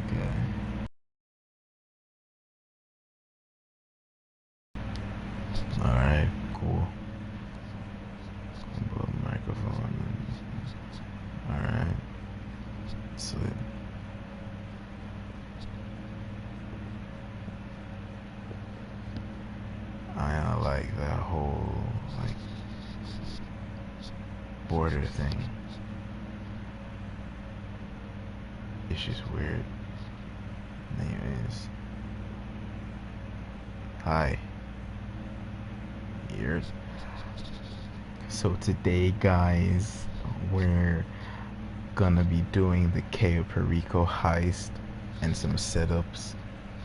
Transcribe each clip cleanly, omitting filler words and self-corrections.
Okay. Alright, cool. Blow the microphone. Alright. Sweet. I don't like that whole like border thing. It's just weird. Anyways. Hi. Here. So today guys, we're gonna be doing the Cayo Perico heist and some setups.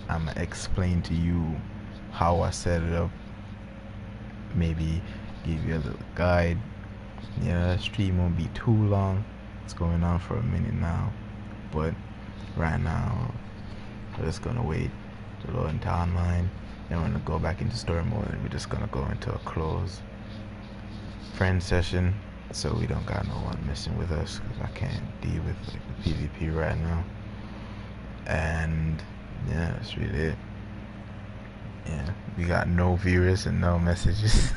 I'm gonna explain to you how I set it up, maybe give you a little guide. Yeah, the stream won't be too long. It's going on for a minute now, but right now we're just gonna wait to load into online. Then we're gonna go back into story mode, and we're just gonna go into a closed friend session, so we don't got no one messing with us, because I can't deal with like the PvP right now. And yeah, that's really it. Yeah, we got no viewers and no messages.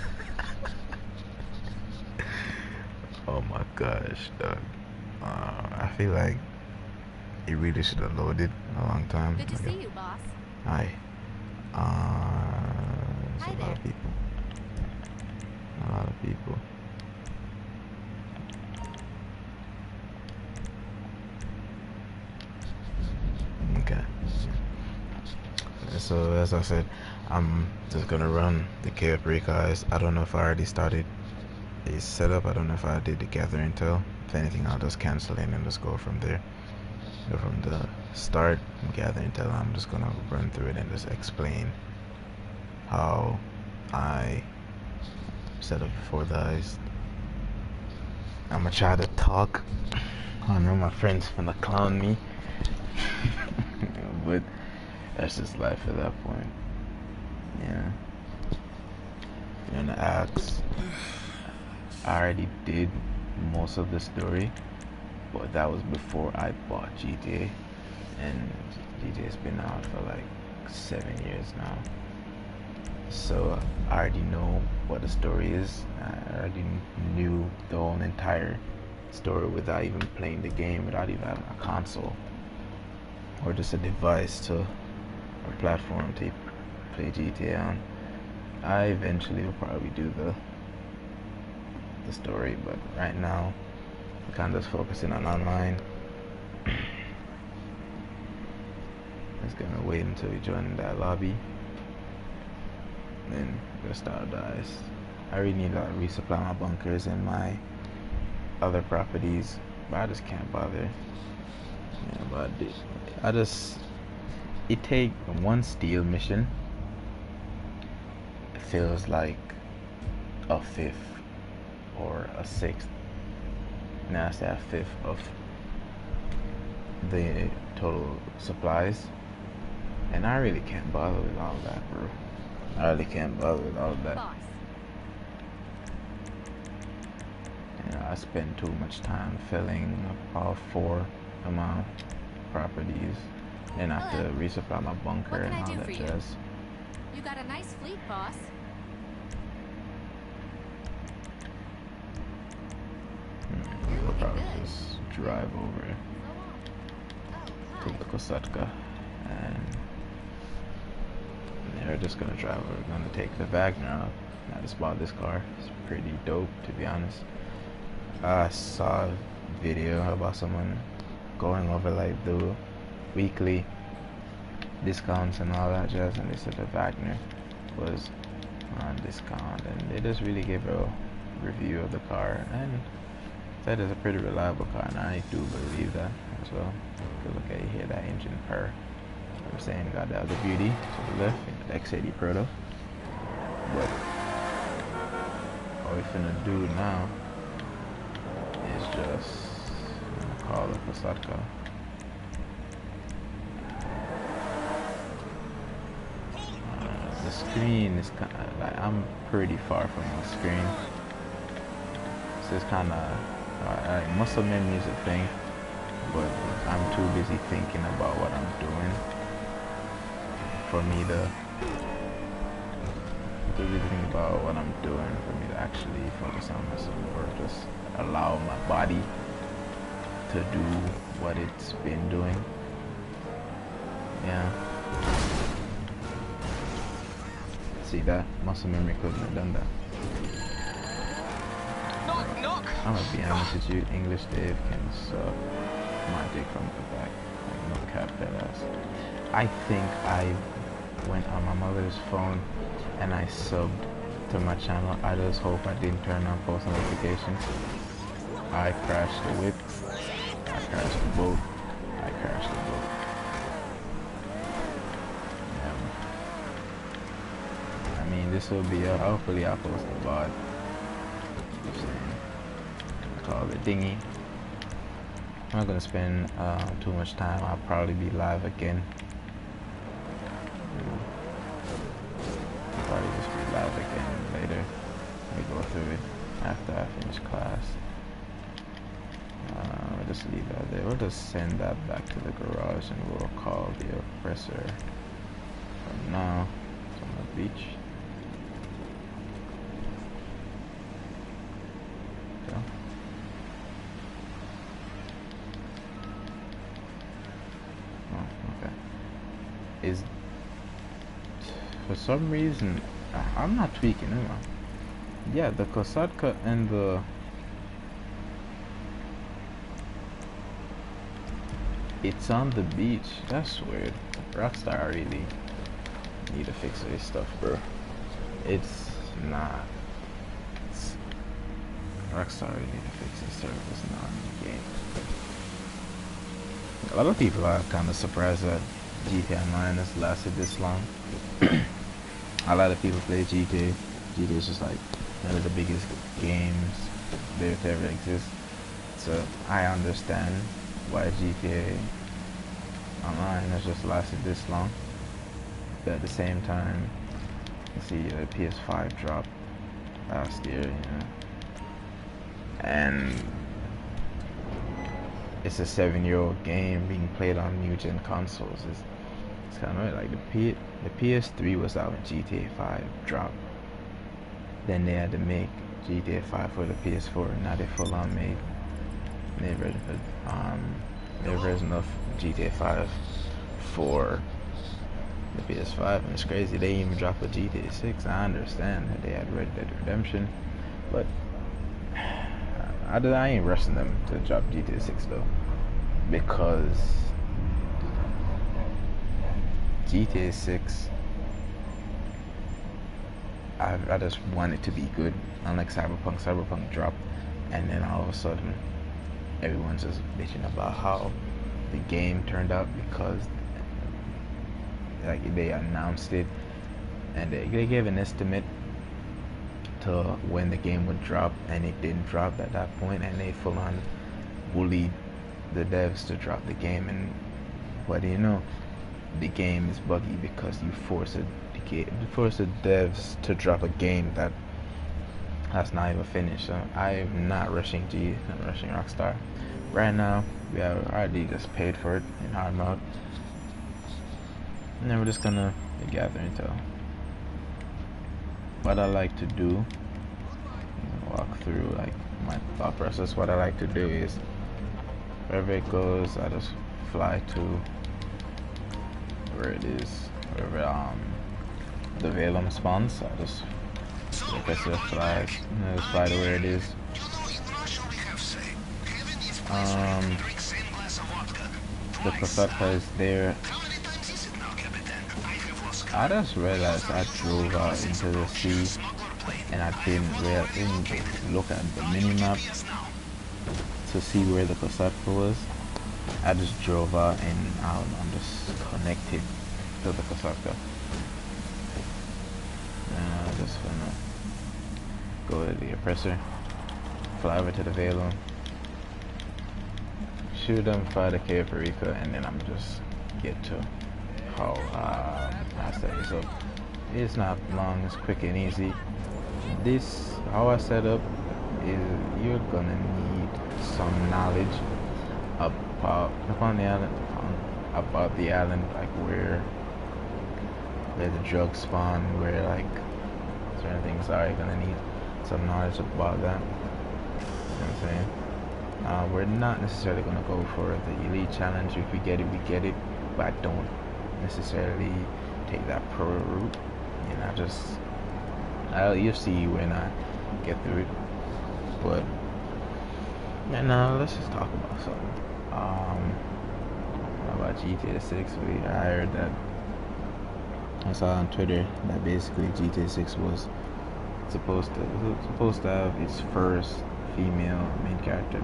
Oh my gosh, dog. I feel like it really should have loaded a long time. Good to see you, boss. Hi. There's a lot of people. A lot of people. Okay. So as I said, I'm just gonna run the Cayo Perico heist. I don't know if I already started a setup. I don't know if I did the gather intel. If anything, I'll just cancel it and just go from there. Go from the start and gather intel. I'm just gonna run through it and just explain how I set up before the heist. I'm gonna try to talk. I know my friends gonna clown me, but that's just life at that point. Yeah. You're gonna ask. I already did most of the story, but that was before I bought GTA, and GTA's been out for like 7 years now. So I already know what the story is. I already knew the whole entire story without even playing the game, without even having a console or just a device to a platform to play GTA on. I eventually will probably do the story, but right now I'm kind of just focusing on online. Just gonna wait until we join that lobby, then we'll start the heist. I really need to resupply my bunkers and my other properties, but I just can't bother. Yeah, but it take one steal mission feels like a fifth or a sixth. Now I say a fifth of the total supplies, and I really can't bother with all that, bro. I really can't bother with all that. Boss. You know, I spend too much time filling up all 4 of my properties, and I have to resupply my bunker and all that jazz. You got a nice fleet, boss. We'll probably just drive over to the Kosatka, and they're just gonna drive over. We're gonna take the Wagner out. I just bought this car. It's pretty dope, to be honest. I saw a video about someone going over like the weekly discounts and all that jazz, and they said the Wagner was on discount, and they just really gave a review of the car and said it's a pretty reliable car, and I do believe that as well. If you look at it here, that engine purr. I'm saying got the other beauty to the left, the X80 Proto. But what we're finna do now is just call the Kosatka. The screen is kind of like, I'm pretty far from the screen, so it's kind of like muscle memory is a thing. but I'm too busy thinking about what I'm doing for me to too busy thinking about what I'm doing for me to actually focus on myself or just allow my body to do what it's been doing. Yeah. See that? Muscle memory couldn't have done that. Knock, knock. I'm gonna be honest with you, English Dave can suck my dick from the back. Like no cap, that ass. I think I went on my mother's phone and I subbed to my channel. I just hope I didn't turn on post notifications. I crashed the whip. I crashed the boat. I crashed the boat. Yeah. I mean, this will be hopefully I'll post the VOD. Call it dinghy. I'm not gonna spend too much time. I'll probably be live again. I'll probably just be live again later. Let me go through it after I finish class. We'll just leave that there. We'll just send that back to the garage and we'll call the oppressor from now. It's on the beach. Okay. Okay. Is for some reason I'm not tweaking, am I? Yeah, the Kosatka and the it's on the beach. That's weird. Rockstar really need to fix this stuff, bro. It's not. Rockstar really need to fix this server. It's not in the game. A lot of people are kind of surprised that GTA Online has lasted this long. A lot of people play GTA. GTA is just like one of the biggest games there to ever exist. So I understand why GTA Online has just lasted this long. But at the same time, you see the PS5 dropped last year, you know. And it's a 7-year-old game being played on new gen consoles. It's kind of like the PS3 was out when GTA 5 dropped. Then they had to make GTA 5 for the PS4, and now they full on made their version of GTA 5 for the PS5, and it's crazy. They even dropped a GTA 6. I understand that they had Red Dead Redemption, but I ain't rushing them to drop GTA 6 though, because GTA 6, I just want it to be good. Unlike Cyberpunk dropped, and then all of a sudden everyone's just bitching about how the game turned out because like they announced it and they gave an estimate to when the game would drop, and it didn't drop at that point, and they full on bullied the devs to drop the game. And what do you know, the game is buggy because you force the devs to drop a game that's not even finished. So I'm not rushing I'm rushing Rockstar right now. We have already just paid for it in hard mode, and then we're just gonna gather intel. What I like to do, walk through like my thought process. What I like to do is wherever it goes, I just fly to where it is, wherever the Valum spawns. I just press the fly, just fly to where it is. The Kosatka is there. I just realized I drove out into the sea and I didn't look at the mini-map to see where the Kosatka was. I just drove out and I'm just connected to the Kosatka. And I'm just gonna go to the oppressor, fly over to the Velo, shoot them, fly to Cayo Perico, and then I'm just get to how I set this up. It's not long, it's quick and easy. How I set up is you're gonna need some knowledge upon the island, about the island, like where the drugs spawn, where like certain things are. You're gonna need some knowledge about that. You know what I'm saying? We're not necessarily gonna go for the elite challenge. If we get it, we get it. But I don't necessarily take that pro route. You know, you'll see when I get through it. But and let's just talk about something. About GTA 6. I heard that I saw on Twitter that basically GTA 6 was supposed to have its first female main character.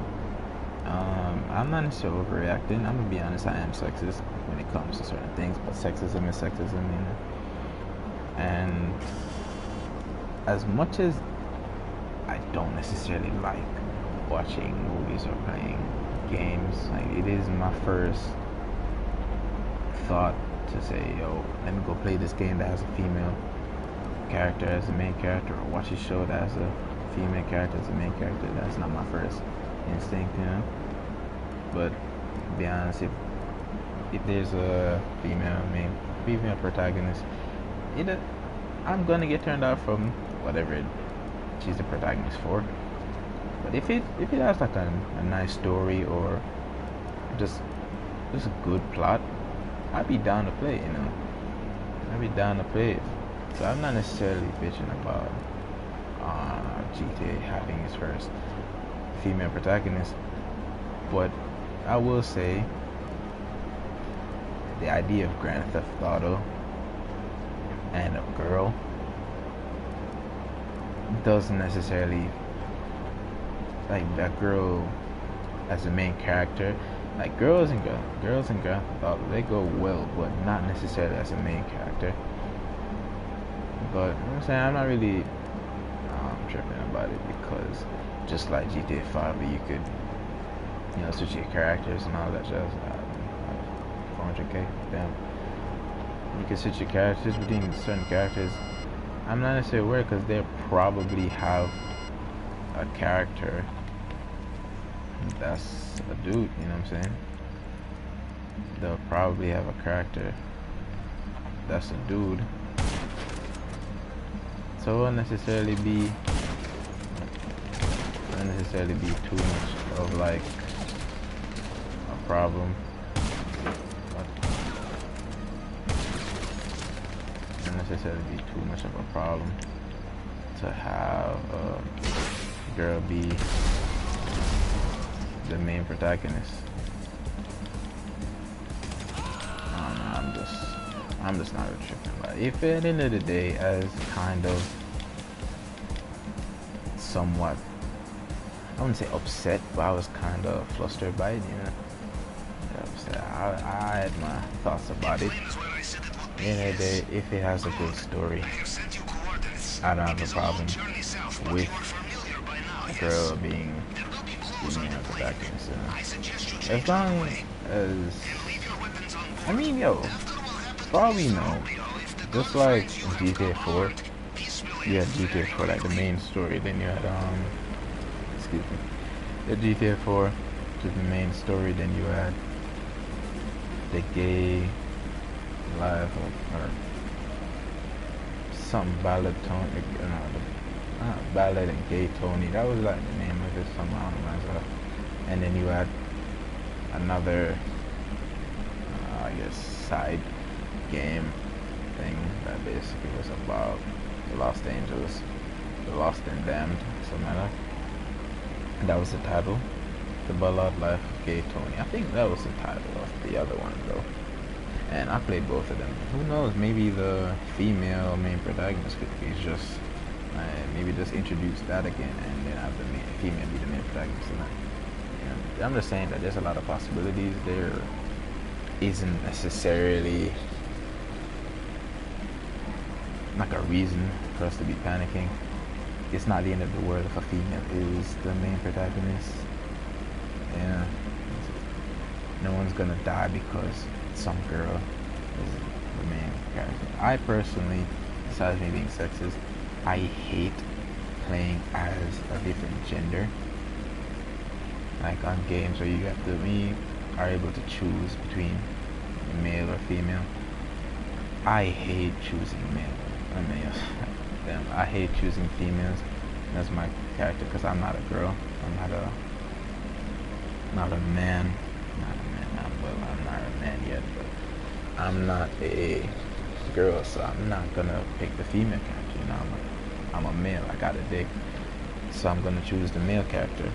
I'm not necessarily overreacting. I'm gonna be honest. I am sexist when it comes to certain things, but sexism is sexism, you know. And as much as I don't necessarily like watching movies or playing games, like it is my first thought to say, yo, let me go play this game that has a female character as the main character, or watch a show that has a female character as the main character. That's not my first instinct, you know. But to be honest, if there's a female protagonist, I'm gonna get turned off from whatever she's the protagonist for. But if it has like a nice story or just a good plot, I'd be down to play, you know. I'd be down to play it. So I'm not necessarily bitching about GTA having its first female protagonist, but I will say the idea of Grand Theft Auto and a girl doesn't necessarily, like, that girl as the main character. Like girls in Grand Theft Auto, they go well, but not necessarily as a main character. But you know what I'm saying, I'm not really tripping about it, because just like GTA 5, where you could, you know, switch your characters and all that jazz. 400k, damn. You can switch your characters between certain characters. I'm not necessarily aware, because they'll probably have a character that's a dude, you know what I'm saying? They'll probably have a character that's a dude. So it won't necessarily be too much of like a problem. It won't necessarily be too much of a problem to have a girl be the main protagonist. I'm just not really tripping about it. If at the end of the day, as kind of somewhat, I wouldn't say upset, but I was kind of flustered by it, you know. I had my thoughts about it. At the end of the day, if it has a good story, I don't have a problem with a girl being the main protagonist. As long as, I mean, yo, probably no. Just like GTA 4, you had GTA 4 like the main story, then you had excuse me, the GTA 4 to the main story, then you had the gay life or some ballad Tony, ballad and gay Tony. That was like the name of it somehow, myself. And then you had another, I guess, side game thing that basically was about Los Angeles, the Lost and Damned, something like that. That was the title, The Ballad Life of Gay Tony. I think that was the title of the other one though. And I played both of them. Who knows? Maybe the female main protagonist could be just maybe just introduce that again, and then have the female be the main protagonist. And I'm just saying that there's a lot of possibilities. There isn't necessarily like a reason for us to be panicking. It's not the end of the world if a female is the main protagonist. Yeah, no one's gonna die because some girl is the main character. I personally, besides me being sexist, I hate playing as a different gender. Like on games where you have to, are able to choose between male or female. I hate choosing male. Damn, I hate choosing females as my character because I'm not a girl. I'm not a man. I'm not a man yet, but I'm not a girl, so I'm not gonna pick the female character. You know, I'm a male. I got a dick, so I'm gonna choose the male character.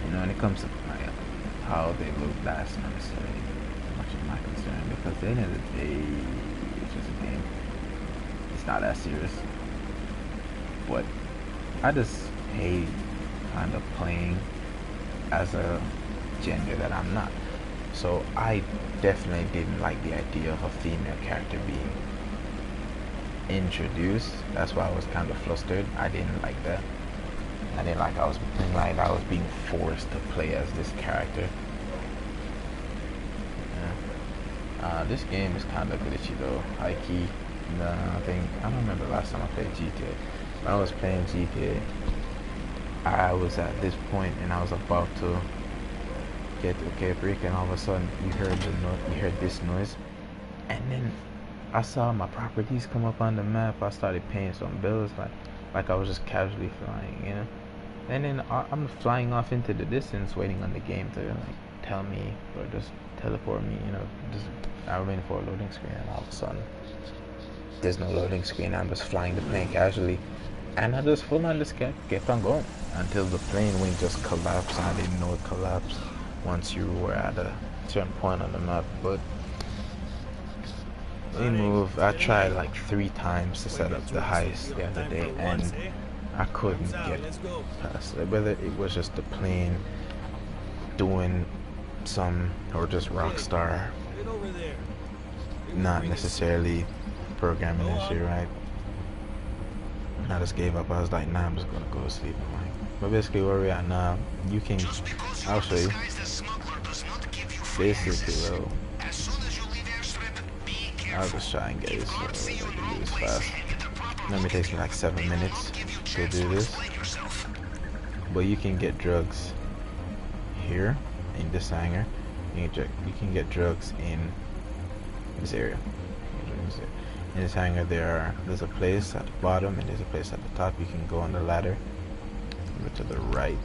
You know, when it comes to like, how they look, that's not necessarily much of my concern because at the end of the day, it's just a game. It's not that serious. But I just hate kind of playing as a gender that I'm not. So I definitely didn't like the idea of a female character being introduced. That's why I was kind of flustered. I didn't like that. I didn't like I was being forced to play as this character. Yeah. This game is kind of glitchy though. High key. I don't remember the last time I played GTA. When I was playing GTA, I was at this point and I was about to get to Cayo Perico, and all of a sudden you heard this noise, and then I saw my properties come up on the map. I started paying some bills, like I was just casually flying, you know. And then I'm flying off into the distance, waiting on the game to like tell me or just teleport me, you know. Just I'm waiting for a loading screen, and all of a sudden there's no loading screen. I'm just flying the plane casually, and I just full on just kept on going until the plane wing just collapsed. I didn't know it collapsed once you were at a certain point on the map. But we moved. I tried like 3 times to set up the heist the other day, and I couldn't get past it. Whether it was just the plane doing some, or just Rockstar not necessarily programming and shit right. I just gave up. I was like, nah, I'm just gonna go to sleep. But basically where we at now, you can, I'll show you. Basically, well, I'll just try and get this so I can do this fast. It normally takes me like 7 minutes to do this. But you can get drugs here in this hangar. You can get drugs in this area. In this hangar there's a place at the bottom and there's a place at the top. You can go on the ladder over to the right.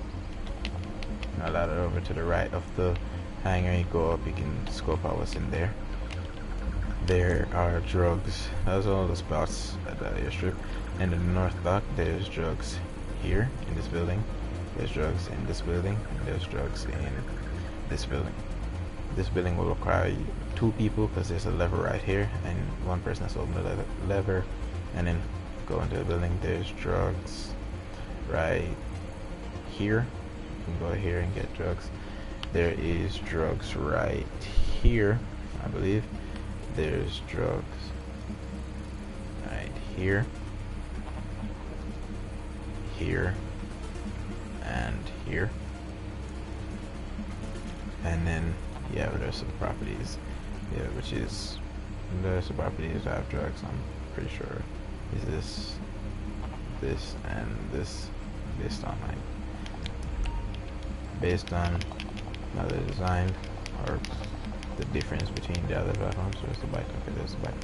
A ladder over to the right of the hangar. You go up, you can scope out what's in there. There are drugs. Those are all the spots at that airstrip. In the north dock, there's drugs here in this building. There's drugs in this building. And there's drugs in this building. This building will require 2 people because there's a lever right here, and 1 person has to open the lever and then go into the building. There's drugs right here. You can go here and get drugs. There is drugs right here, I believe. There's drugs right here, here, and here. And then, yeah, there's some properties. Yeah, which is, there's some properties that have drugs, I'm pretty sure. Is this, and this, based on how they're designed, or the difference between the other platforms. So there's the bike, okay, there's the bike.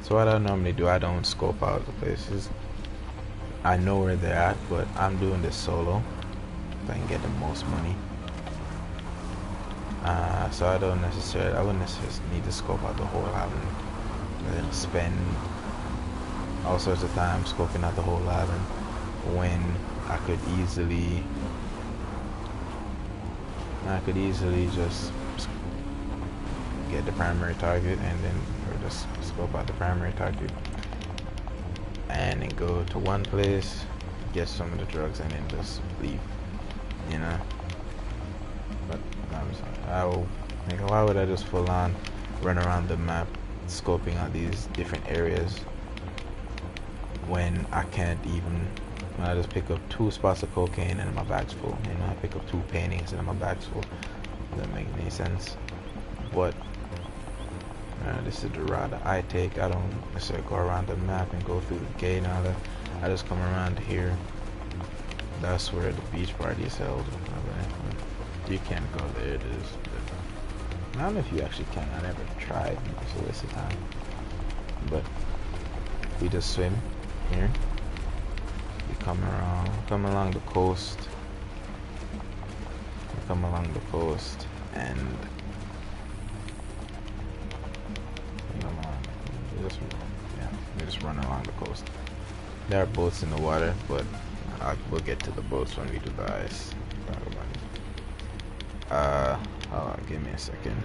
So what I normally do, I don't scope out the places. I know where they're at, but I'm doing this solo so I can get the most money. So I wouldn't necessarily need to scope out the whole island and then spend all sorts of time scoping out the whole island when I could easily just get the primary target and then, or just scope out the primary target and then go to one place, get some of the drugs, and then just leave, you know. But why would I just full on run around the map scoping out these different areas when I can't even, when I just pick up 2 spots of cocaine and my bag's full, you know. I pick up 2 paintings and my bag's full. Doesn't make any sense. But this is the route that I take. I don't necessarily go around the map and go through the gate and all that. I just come around here. That's where the beach party is held. You can't go there. It is. I don't know if you actually can. I never tried. It's a waste of time. But we just swim here. We come around, come along the coast. We come along the coast, and we just run along the coast. There are boats in the water, but we'll get to the boats when we do the ice. Talk about it. Hold on, give me a second.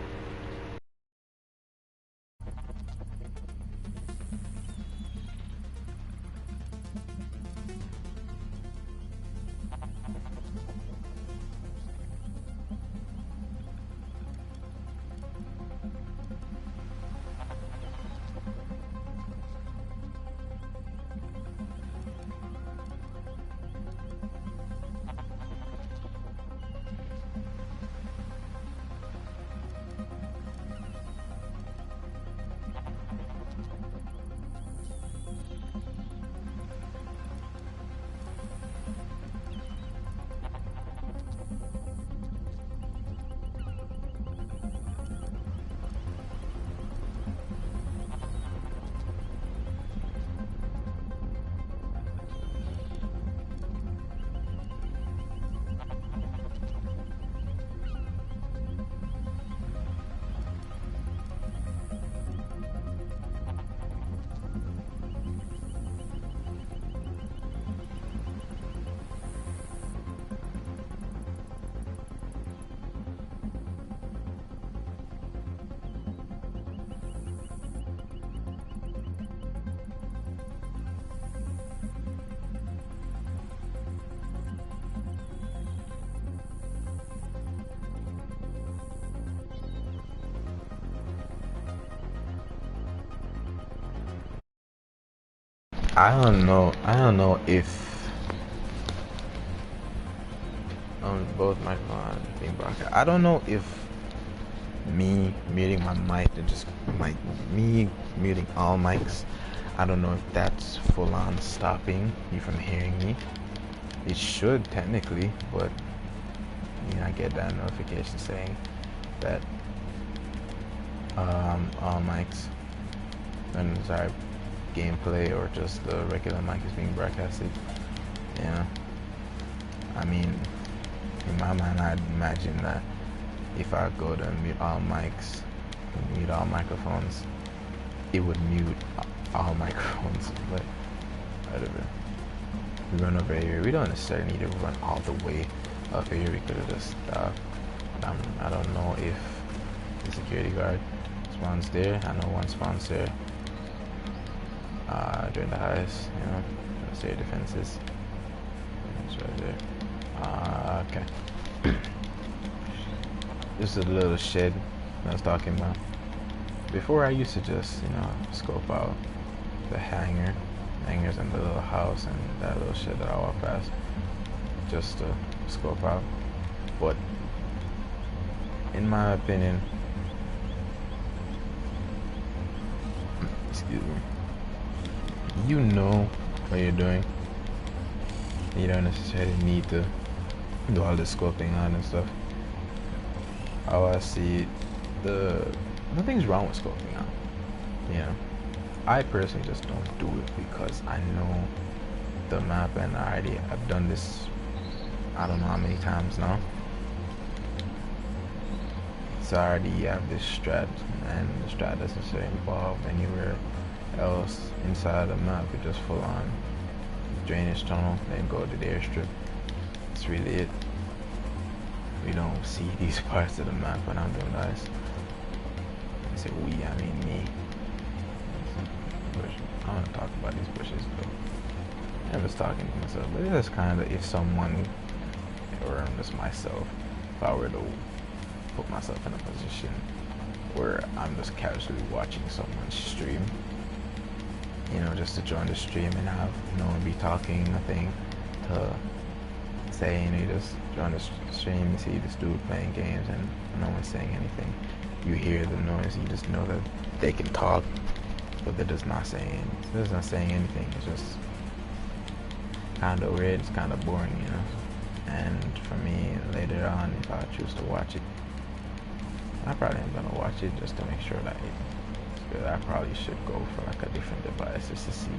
I don't know. I don't know if both microphones being broadcast. I don't know if me muting my mic and just me muting all mics. I don't know if that's full on stopping you from hearing me. It should technically, but I get that notification saying that all mics and sorry gameplay or just the regular mic is being broadcasted. I mean, in my mind, I'd imagine that if I go to mute all mics, mute all microphones, it would mute all microphones. But whatever. We run over here. We don't necessarily need to run all the way up here. We could have just stopped. I don't know if the security guard spawns there. I know one spawns there. During the heist, that's their defenses. It's right there. Okay. This is a little shed I was talking about. Before I used to just, scope out the hangars in the little house and that little shed that I walk past just to scope out. But in my opinion, excuse me, you know what you're doing. You don't necessarily need to do all this scoping on and stuff. How I see it, nothing's wrong with scoping out. I personally just don't do it because I know the map and I've done this I don't know how many times now. So I already have this strat, and the strat doesn't necessarily involve anywhere else inside the map. It's just full on drainage tunnel, then go to the airstrip. That's really it. We don't see these parts of the map when I'm doing this. I say we, I mean me. I want to talk about these bushes though. I was talking to myself, but it's just kind of if someone, or just myself, if I were to put myself in a position where I'm just casually watching someone stream, just to join the stream and have no one be talking, nothing to say, you just join the stream and see this dude playing games and no one's saying anything. You hear the noise, you just know that they can talk, but they're just not saying anything. It's just kind of weird, it's kind of boring, And for me, later on, if I choose to watch it, I probably am gonna watch it just to make sure that it's good. I probably should go for like a different device just to see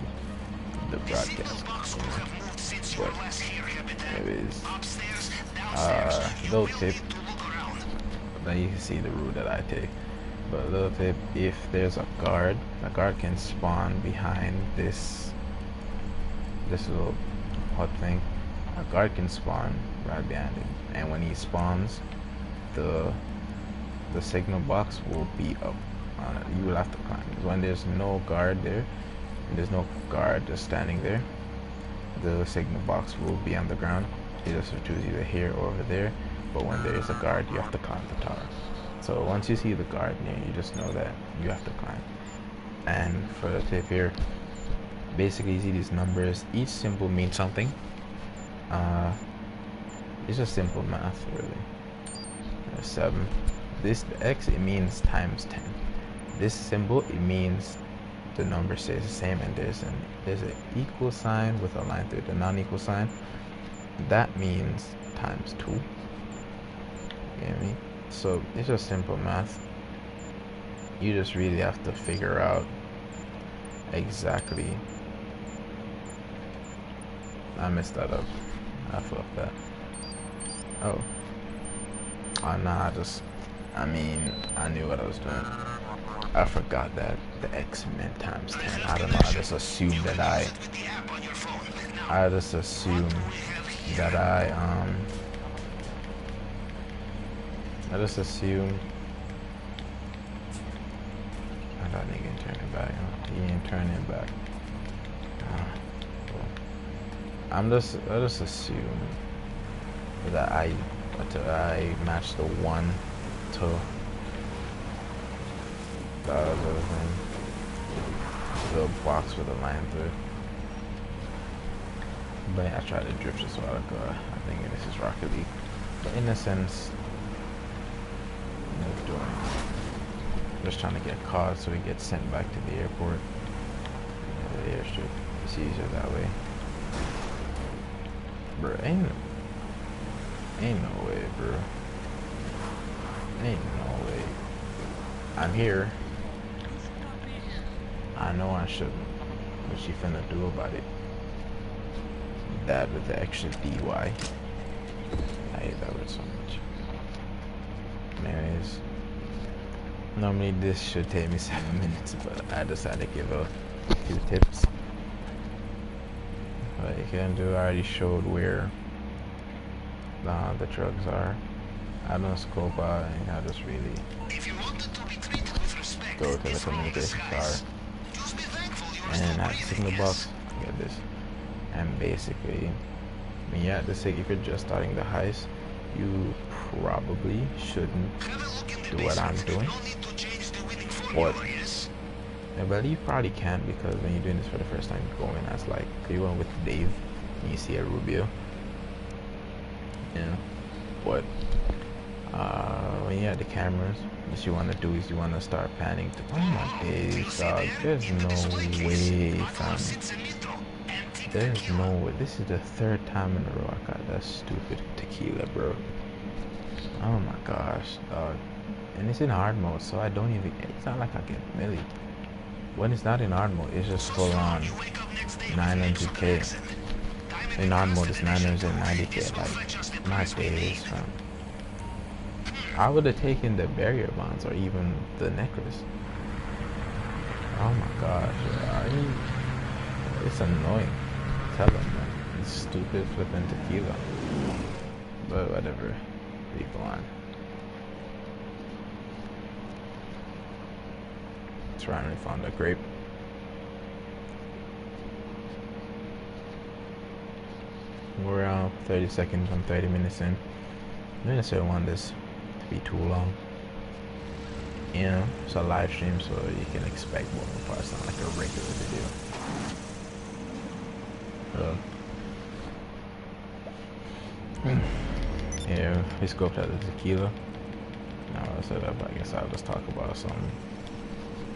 the broadcast. But anyways, little tip. Now you can see the route that I take. But a little tip: if there's a guard can spawn behind this little hut thing. A guard can spawn right behind it, and when he spawns, the signal box will be up. You will have to climb. When there's no guard there, and there's no guard just standing there, the signal box will be on the ground. You just have to choose either here or over there. But when there is a guard, you have to climb the tower. So once you see the guard near, you just know that you have to climb. And for the tip here, basically you see these numbers. Each symbol means something. It's just simple math, really. There's 7. The X, it means times 10. This symbol, it means the number stays the same, and there's an equal sign with a line through the non-equal sign. That means times 2. You get me? So it's just simple math. You just really have to figure out exactly. I messed that up. I fluffed that. Oh, nah, I knew what I was doing. I forgot that the X meant times 10. I don't know, I just assumed that I just assumed that I just assumed. I thought he can turn it back. He ain't turning back. I just assume that I matched the 1 to the other thing, the box with a line through. But yeah, I tried to drift just a while ago. I think this is Rocket League, but in a sense, just trying to get caught so he gets sent back to the airport. The airstrip. It's easier that way. Bro, ain't no way, bro. Ain't no way. I'm here. I know I shouldn't. What she finna do about it? That with the extra DY. I hate that word so much. Anyways. Normally this should take me 7 minutes, but I decided to give a few tips. What you can do, I already showed where the drugs are. I don't scope out, and I just really go to the communication tower and have the signal box. Get this, and basically, yeah, if you're just starting the heist, you probably shouldn't do what I'm doing. But I believe you probably can, because when you're doing this for the first time, you go in as like, you're going with Dave and you see a Rubio. Yeah. But when you have the cameras, what you want to do is you want to start panning to, oh my days, dog, there's no way, fam. There's no way. This is the 3rd time in a row I got that stupid tequila, bro. Oh my gosh, dog. And it's in hard mode, so I don't even, it's not like I get milli. When it's not in hard mode, it's just full on 900k. In hard mode, it's 990k. Like, my days, fam. I would have taken the barrier bonds or even the necklace. Oh my gosh, it's annoying. Tell them, man. It's stupid flipping tequila. But whatever, we go on. Randomly found a grape. We're around 30 seconds. I'm 30 minutes in. I don't necessarily want this to be too long. You know, it's a live stream, so you can expect more parts, not like a regular video. Yeah, we scoped out the tequila. Now I set up. I guess I'll just talk about something.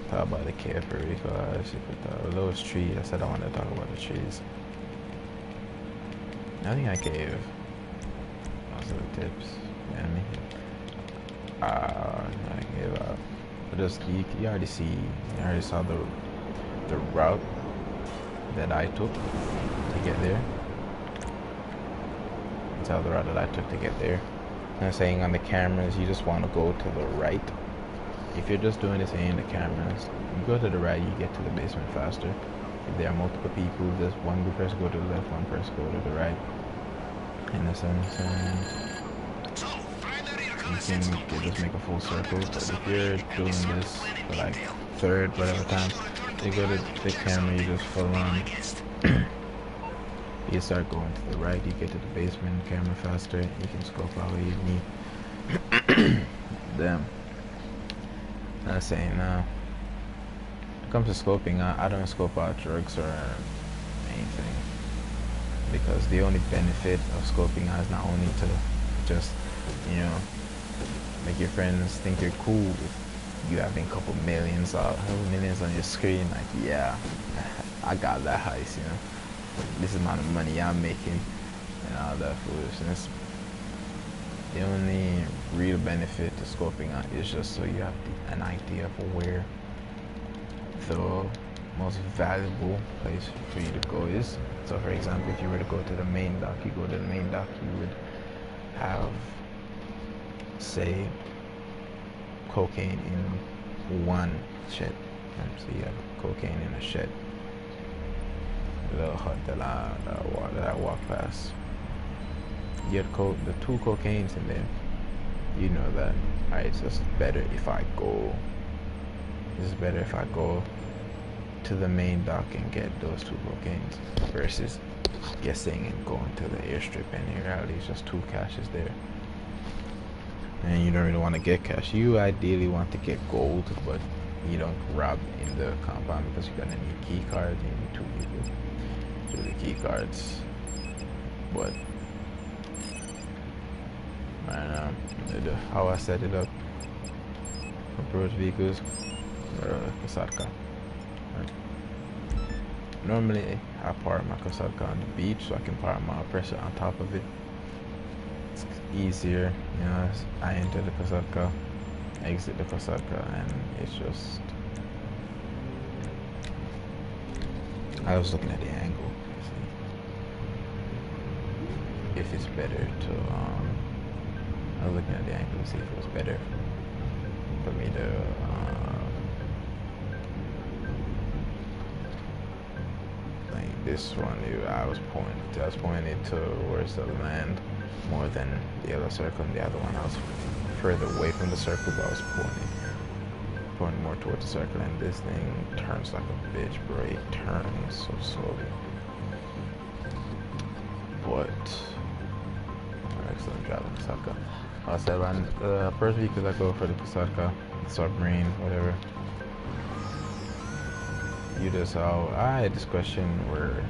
Talk about the Cayo Perico. Those trees. I said I wanted to talk about the trees. I think I gave rest of the tips. You know what I mean? I give up. But just you already see, you already saw the route that I took to get there. Tell the route that I took to get there. I'm saying on the cameras, you just want to go to the right. If you're just doing this in the cameras, you go to the right, you get to the basement faster. If there are multiple people, just one person go to the left, one person go to the right. In the sense, you can just make a full circle. But if you're doing this for like third, whatever time, you go to the camera, you just full on. You start going to the right, you get to the basement, camera faster, you can scope out where you need. Damn. I'm saying, when it comes to scoping, I don't scope out drugs or anything. Because the only benefit of scoping out is not only to just, you know, make your friends think you're cool if you having a couple millions on your screen, like, yeah, I got that heist, you know. This amount of money I'm making and all that foolishness. The only real benefit to scoping out is just so you have an idea of where the most valuable place for you to go is. So for example, if you were to go to the main dock, you go to the main dock, you would have, say, cocaine in one shed. So you have cocaine in a shed. The little hut that I walk past. You get the 2 cocaines in there. You know that. Alright, so it's better if I go. It's better if I go to the main dock and get those 2 cocaines versus guessing and going to the airstrip, and in reality it's just 2 caches there. And you don't really want to get cash. You ideally want to get gold, but you don't rob in the compound because you're gonna need key cards. You need 2 people. To the key cards, but how I set it up, approach vehicles, Kasarka. Right. Normally I park my Kasarka on the beach so I can park my oppressor on top of it. It's easier, you know. I enter the Kasarka, exit the Kasarka, and it's just, I was looking at the angle. If it's better to, I was looking at the angle to see if it was better for me to, like this one, I was pointing towards the land more than the other circle, and the other one I was further away from the circle, but I was pointing more towards the circle, and this thing turns like a bitch, bro. It turns so slowly. But excellent job, Kasarka. I said around first week, I go for the Kasarka, submarine, whatever. You just I had this question where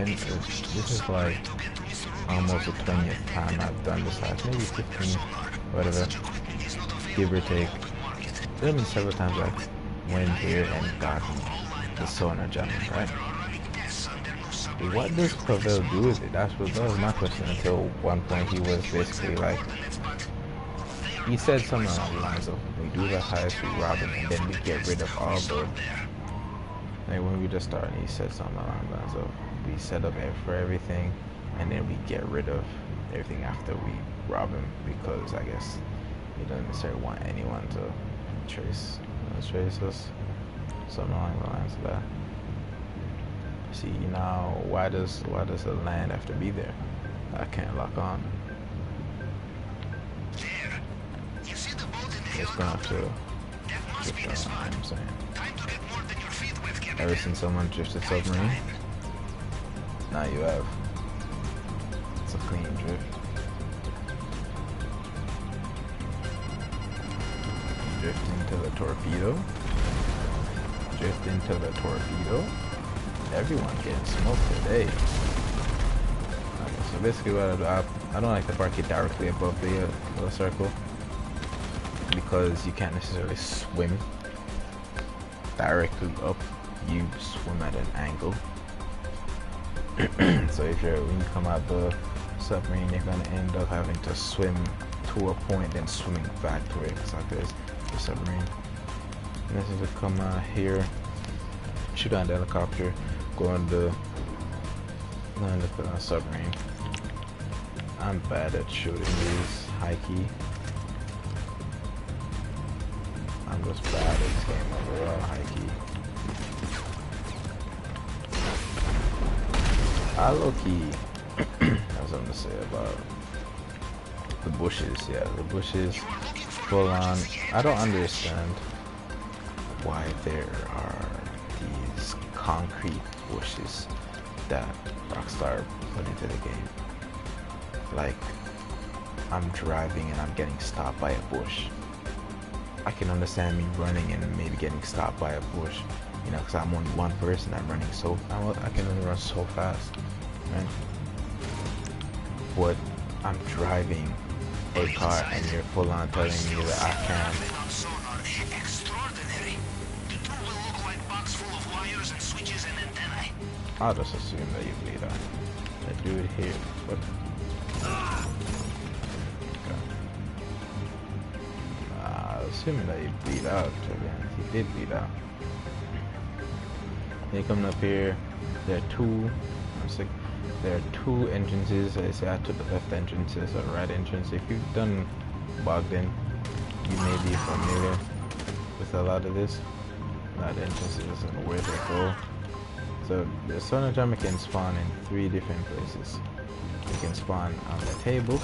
this is like almost the 20th time I've done this heist, maybe 15, whatever, give or take. There have been several times I went here and got the sonar jamming, right? What does Pavel do with it? That was my question until one point he was basically like, he said something along the lines of, we do the heist, we rob it, and then we get rid of all the, like when we just started, he said something along the lines of, we set up for everything, and then we get rid of everything after we rob him, because I guess he doesn't necessarily want anyone to trace us, something along the lines of that. See, now why does the land have to be there? I can't lock on. It's gonna have to drift on, I'm saying. Ever since someone drifted submarine? Now you have. It's a clean drift. Drift into the torpedo. Drift into the torpedo. Everyone's getting smoked today. Okay, so basically what I don't like to park it directly above the circle, because you can't necessarily swim directly up, you swim at an angle. So when you come out the submarine, you're gonna end up having to swim to a point, then swimming back to it. It's like this, the submarine. And this is to come out here, shoot on the helicopter, go on the submarine. I'm bad at shooting these high key. I'm just bad at this game overall, high key. I low key have something to say about the bushes. Yeah, the bushes full on. I don't understand why there are these concrete bushes that Rockstar put into the game. Like, I'm driving and I'm getting stopped by a bush. I can understand me running and maybe getting stopped by a bush, you know, because I'm only one person. I'm running I can only run so fast, right? But I'm driving a car and you're full on telling me that I can. I'll just assume that you bleed out. That dude here, what? Assuming that you bleed out, again, he did bleed out. They coming up here. There are two. There are two entrances. I say I took the left entrances or right entrance. If you've done Bogdan, you may be familiar with a lot of this. A lot of entrances and where they go. So the Son can spawn in 3 different places. You can spawn on the table.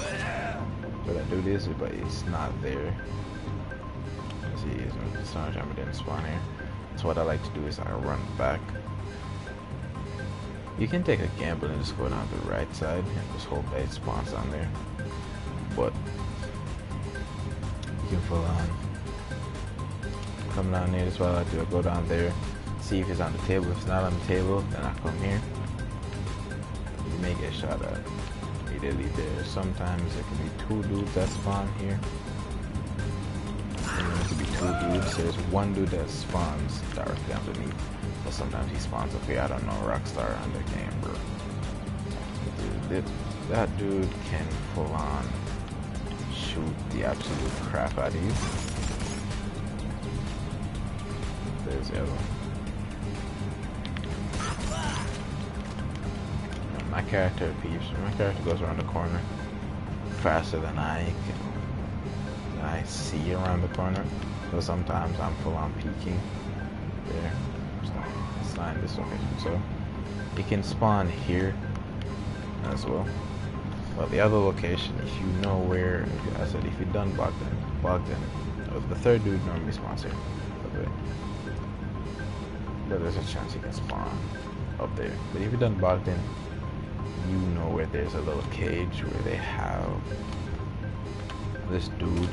But I do this, but it's not there. See, the Son didn't spawn here. So what I like to do is I run back. You can take a gamble and just go down the right side and just hope that it spawns on there. But you can full on come down there. That's what I like to do. I go down there, see if it's on the table. If it's not on the table, then I come here. You may get shot at immediately there. Sometimes there can be 2 dudes that spawn here. And there could be 2 dudes. There's 1 dude that spawns directly underneath. But sometimes he spawns up here. I don't know Rockstar on their game, bro. Dude, that dude can full on shoot the absolute crap out of you. There's the other one. My character peeps. My character goes around the corner faster than I see around the corner. So sometimes I'm full on peeking there. So it's not in this location. So you can spawn here as well. Well, the other location, if you know where, I said if you've done Bogdan, the 3rd dude normally spawns here. But there's a chance you can spawn up there. But if you've done Bogdan, you know where there's a little cage where they have this dude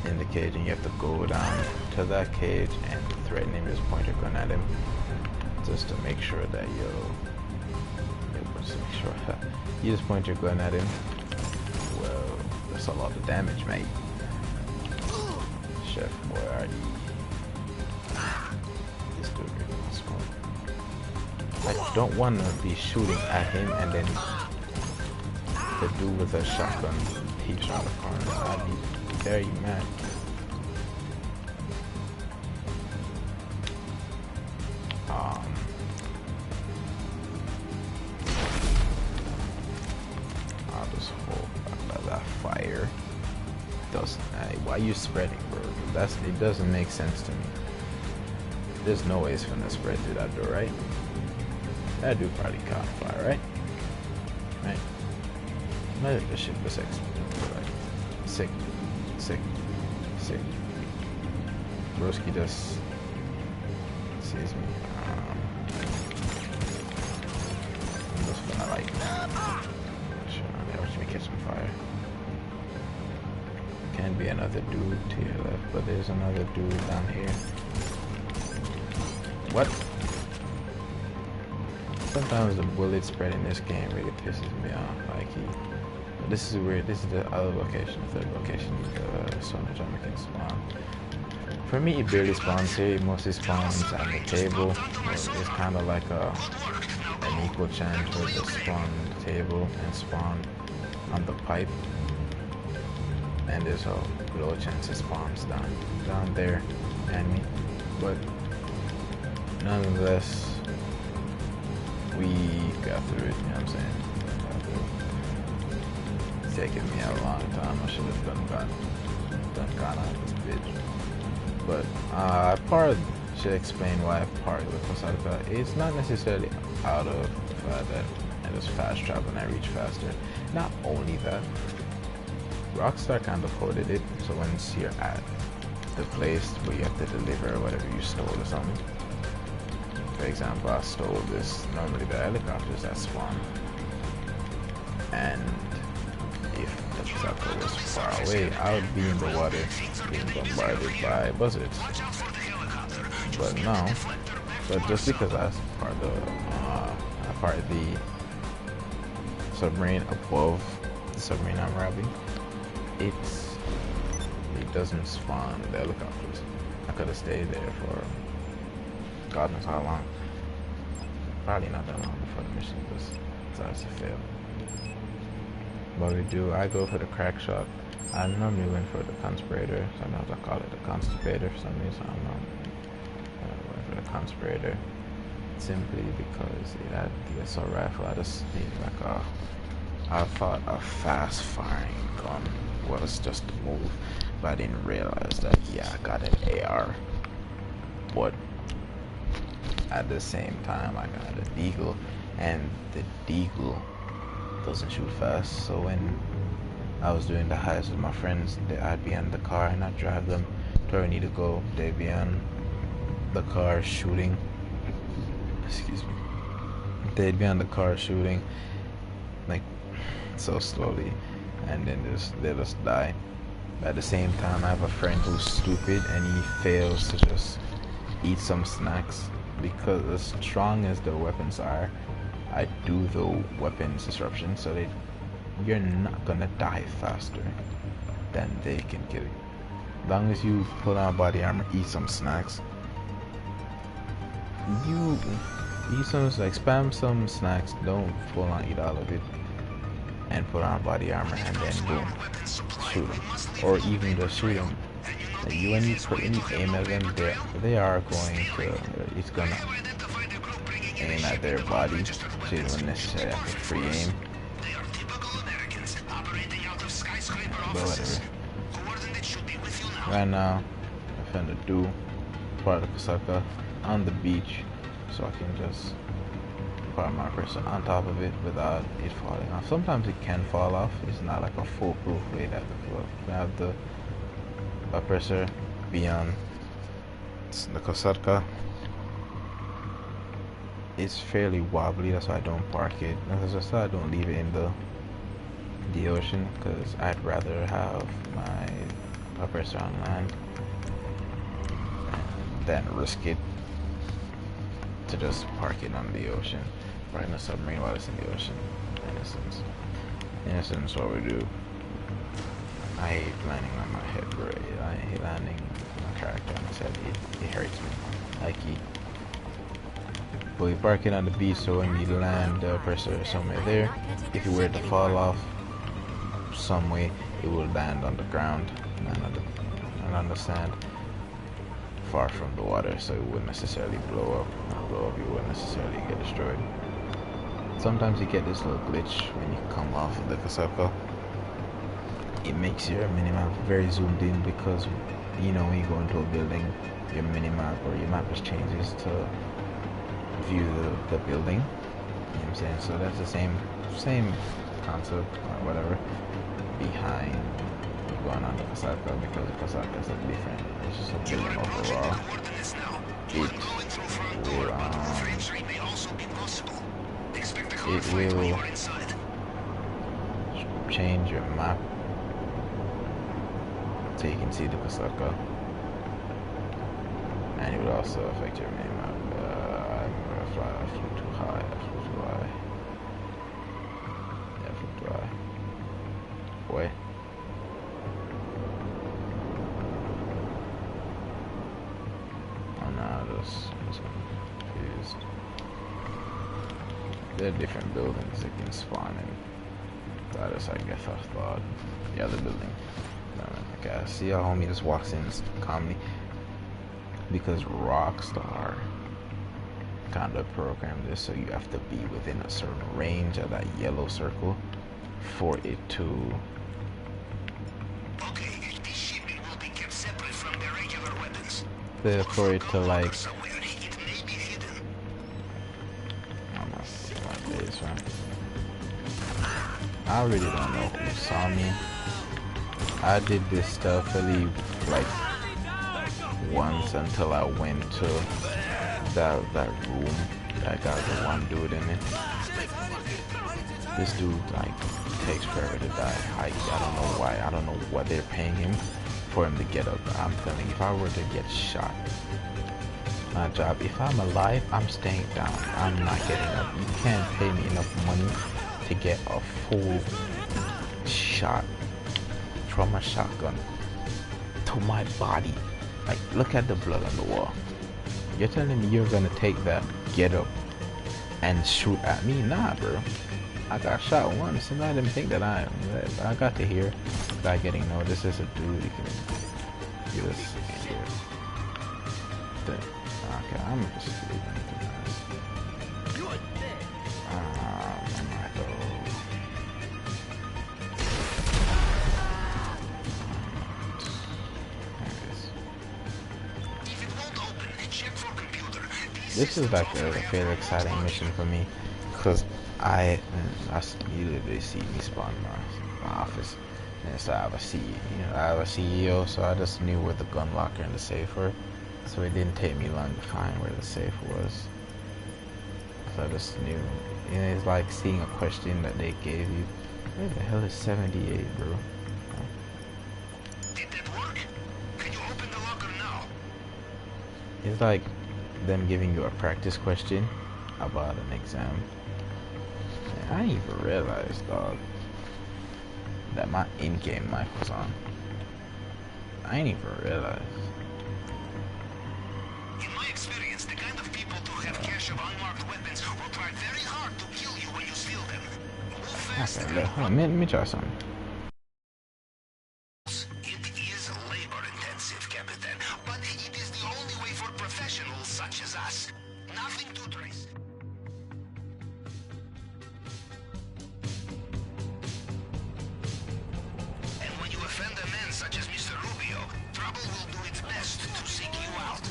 in the cage, and you have to go down to that cage and threaten him, just point your gun at him, just to make sure that you just point your gun at him. Well, that's a lot of damage, mate. Chef, where are you? This dude really smoke. I don't want to be shooting at him and then the dude with a shotgun peeps around the corner. I'd be very mad. I'll just hold that fire. Why are you spreading, bro? It doesn't make sense to me. There's no way it's gonna spread through that door, right? That dude probably caught fire, right? Right? Maybe this shit was like sick. Broski just sees me. I'm just gonna like watch me catch some fire. Can be another dude to your left, but there's another dude down here. What? Sometimes the bullet spread in this game really pisses me off. Like this is weird. This is the other location, the 3rd location, the Son can spawn. For me, it barely spawns here. It mostly spawns on the table. It's kind of like an equal chance for the spawn on the table and spawn on the pipe, and there's a low chance it spawns down there and me. But nonetheless, we got through it, you know what I'm saying? It's taken me a long time. I should have done gone out of this bitch. But I should explain why I parted with Kosaka. It's not necessarily out of the fact that I just fast travel and I reach faster. Not only that, Rockstar kind of coded it, so once you're at the place where you have to deliver whatever you stole or something. For example, I stole normally the helicopters that spawn. And if the Kosaka was far away, I would be in the water being bombarded by buzzards. But no, just because I part of the submarine above the submarine I'm robbing, it doesn't spawn the helicopters. I could have stayed there for God knows how long. Probably not that long before the mission starts to fail. What we do, I go for the crack shot. I normally went for the conspirator. Sometimes I call it the constipator for some reason. I don't know. I went for the conspirator simply because it had the assault rifle. I just need I thought a fast firing gun was just a move, but I didn't realize that I got an AR. But at the same time, I got a Deagle, and the Deagle doesn't shoot fast. So when I was doing the heist with my friends, I'd be in the car and I'd drive them to where I need to go. They'd be on the car shooting. Excuse me. They'd be on the car shooting like so slowly, and then they just die. At the same time, I have a friend who's stupid and he fails to just eat some snacks, because as strong as the weapons are, I do the weapons disruption, so you're not gonna die faster than they can kill you. As long as you put on body armor, eat some snacks. You eat some, like, spam some snacks, don't full on eat all of it, and put on body armor, and then boom, shoot them. Or even just shoot them. Like, when you aim at them, they are going to, it's gonna aim at their body, so you don't necessarily have to free aim. But whatever. Right now, I'm finna do part of Kosaka on the beach, so I can just put my person on top of it without it falling off. Sometimes it can fall off. It's not like a foolproof way that we have the oppressor be on the Kosaka. It's fairly wobbly, that's why I don't park it. That's why I don't leave it in the ocean, because I'd rather have my oppressor on land than risk it to just park it on the ocean or in a submarine while it's in the ocean. In essence, what we do. I hate landing on my head, bro. I hate landing my character on his head. It hurts me. Like but we park it on the beach, so when you land the oppressor somewhere there, if you were to fall off some way, it will land on the ground and on the sand, far from the water, so it wouldn't necessarily blow up. You wouldn't necessarily get destroyed. Sometimes you get this little glitch when you come off of the Kosaka. It makes your minimap very zoomed in, because when you go into a building, your minimap or your map just changes to view the building. You know what I'm saying? So that's the same concept or whatever behind going on the Kosaka, because the Kosaka is different. It's just a building overall. It will change your map so you can see the Kosaka, and it will also affect your minimap. I flew too high. Yeah, I flew too high. Boy. Oh no, I'm just confused. there are different buildings that can spawn in. That is, I guess, I thought. The other building. Okay, see how homie just walks in calmly. Because Rockstar kind of programmed this so you have to be within a certain range of that yellow circle for it to. Okay, this shipment will be kept separate from the regular weapons. For it to like. Somewhere it may be hidden. I don't know what it is, man. I really don't know who saw me. I did this stealthily like once until I went to that room that got the one dude in it. This dude like takes forever to die. I don't know why. I don't know what they're paying him for him to get up. I'm telling you, if I were to get shot, my job, if I'm alive, I'm staying down. I'm not getting up. You can't pay me enough money to get a full shot from a shotgun to my body. Like, look at the blood on the wall. You're telling me you're gonna take that, get up, and shoot at me? Nah, bro. I got shot once, and I didn't think that I got to hear guy getting no. This is a dude. He can get us here. Okay, I'm just leaving. This is like a fairly exciting mission for me, because I immediately see me spawn in my office, and so I have a CEO, so I just knew where the gun locker and the safe were, so it didn't take me long to find where the safe was. So I just knew. And it's like seeing a question that they gave you. Where the hell is 78, bro? Did that work? Can you open the locker now? It's like them giving you a practice question about an exam. Man, I didn't even realize, dog, that my in-game mic was on. I didn't even realize. In my experience, the kind of people who have cache of unmarked weapons will try very hard to kill you when you steal them. Move fast. Okay, hold on, let me try something. It is labor-intensive, Captain, but it is the only way for professionals such as us. Nothing to trace. And when you offend a man such as Mr. Rubio, trouble will do its best to seek you out.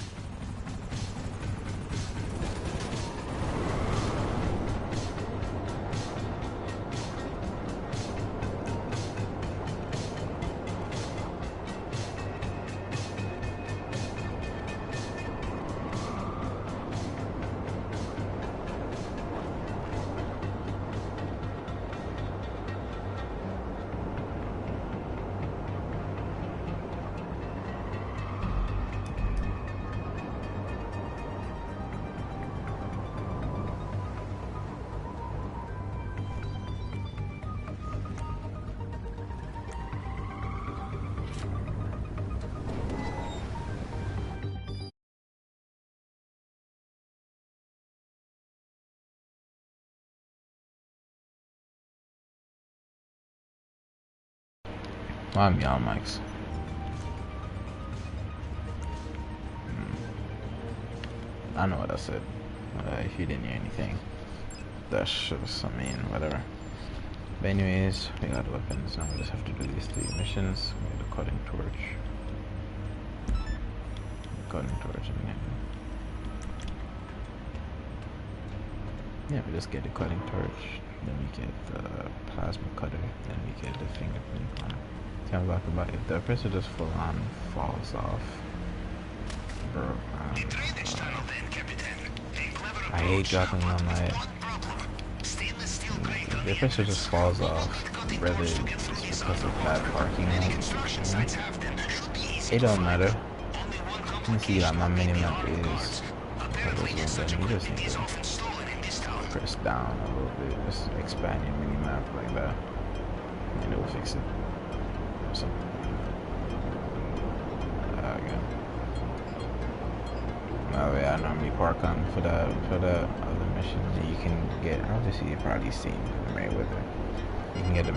I'm y'all mics. I know what I said. If you didn't hear anything, that's just, I mean, whatever. But anyways, we got weapons. Now we just have to do these 3 missions. We need a cutting torch. Cutting torch again. Yeah, we just get the cutting torch. Then we get the plasma cutter. Then we get the fingerprint one. Tell me about if the pressure just full on falls off, bro. I hate dropping on my. The pressure just falls off, whether it's because of bad parking. You know? It don't matter. You can see like my minimap is. You just need to press down a little bit, just expand your minimap like that, and it will fix it. So, again. Oh yeah, I normally park on for the other mission. You can get, obviously you've probably seen the Merryweather. You can get the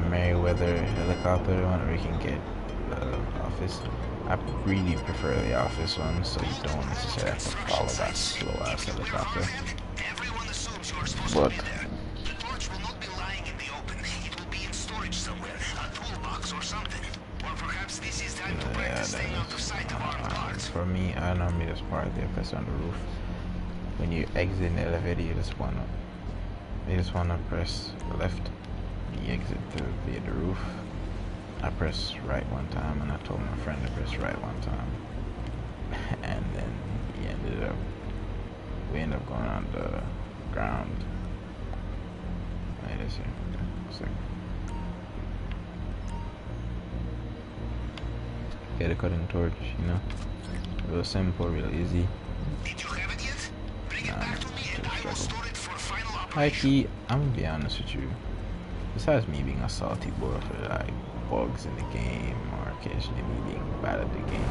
Merryweather helicopter one, or you can get the Office. I really prefer the Office one, so you don't necessarily have to follow that slow ass helicopter. Everyone assumes you are supposed But to be there. The torch will not be lying in the open. It will be in storage somewhere, a toolbox or something. Or perhaps this is time to practice staying out of sight of armed guards. for me, I normally just park there, press on the roof. When you exit the elevator, you just wanna press left. You exit via the roof. I pressed right one time, and I told my friend to press right one time, and then we ended up going on the ground. Wait, is here? Okay, a second. Get a cutting torch, you know, real simple, real easy. Did you have it yet? Bring it back to me and I will store it for final High operation. key, I'm gonna be honest with you. Besides me being a salty boy for like bugs in the game, or occasionally me being bad at the game,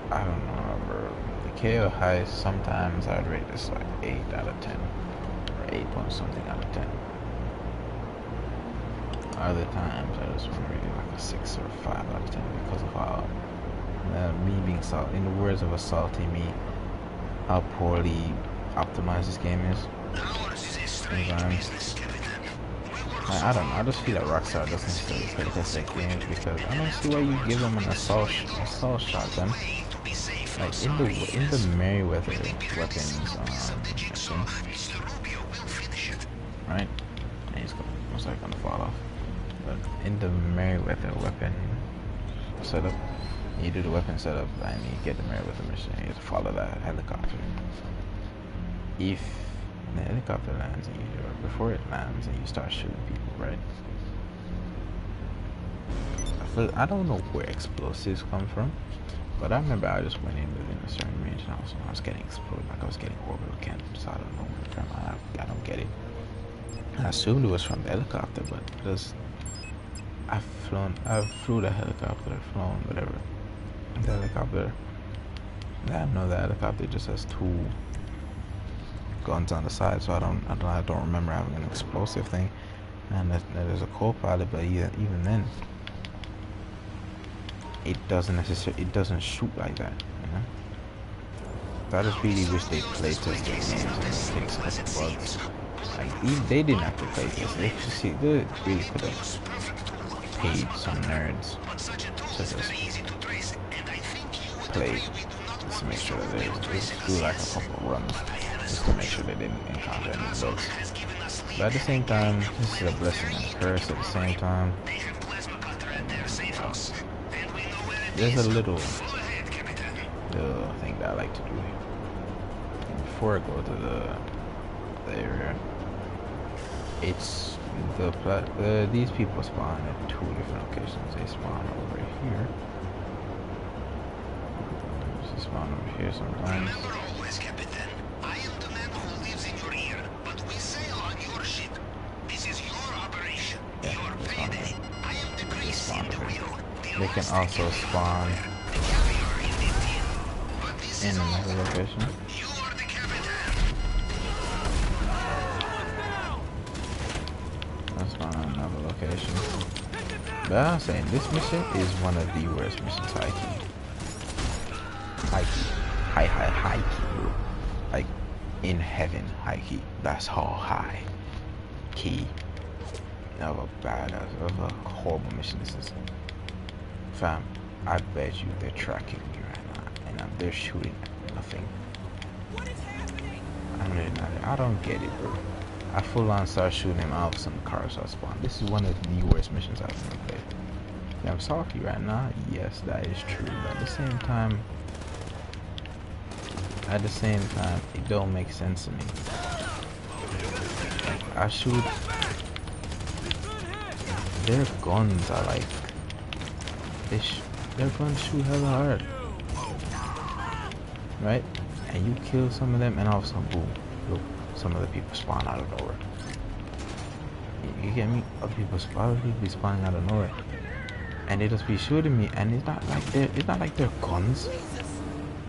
I don't know, bro. The KO Heist, sometimes I'd rate this like 8 out of 10, or 8 point something out of 10. Other times I just want to rate it like a 6 or 5 out of 10 because of how me being salty, in the words of a salty me, how poorly optimized this game is. Ours is a strange Sometimes. business, Captain. We work I don't know. I just feel like Rockstar doesn't necessarily play test their games, because I don't see why you give them an assault shotgun. way to be safe Like outside in the Merryweather weapons the jigsaw. mission, Mr. Rubio will finish it. right? And he's most likely gonna fall off. But in the Merryweather weapon setup, you do the weapon setup and you get the Merryweather mission. You have to follow that helicopter. If the helicopter lands and or before it lands and you start shooting people, right? I don't know where explosives come from, but I remember I just went in within a certain range and I was getting exploded, like I was getting orbital cannons out of nowhere from. I don't get it. I assumed it was from the helicopter, but just I flew the helicopter, flown whatever. The helicopter. I know the helicopter just has 2 guns on the side, so I don't remember having an explosive thing. And there's a co-pilot, but even then, it doesn't shoot like that, you know. So I just really wish they play test their games and fix a couple bugs. Like they didn't have to play test. They really could have paid some nerds to just play, just to make sure that they do like a couple of runs, just to make sure they didn't encounter any bugs. But at the same time, this is a blessing and a curse at the same time. There's a little thing that I like to do before I go to the area. It's these people spawn at 2 different locations. They spawn over here. They spawn over here sometimes. Remember always, Captain, I am the man who lives in your ear, but we sail on your ship. This is your operation, Yeah, your they spawn payday. over. I am the grease in the wheel. They can also spawn in another location. You are the captain. Let's spawn in another location. But I'm saying this mission is one of the worst missions, high key. High key, bro. Like in heaven, high key. That's how high key of a horrible mission this is. Fam, I bet you they're tracking me right now, and they're shooting at nothing. I don't get it, bro. I full on start shooting him out, some cars are spawned. This is one of the worst missions I've ever played. Yeah, I'm salty right now. Yes, that is true. But at the same time, it don't make sense to me. Like, I shoot. Their guns are like. Their guns shoot hella hard. Right? And you kill some of them, and all of a sudden, boom. Look, some of the people spawn out of nowhere. You get me? Other people be spawning out of nowhere, and they just be shooting me. And it's not like they're guns.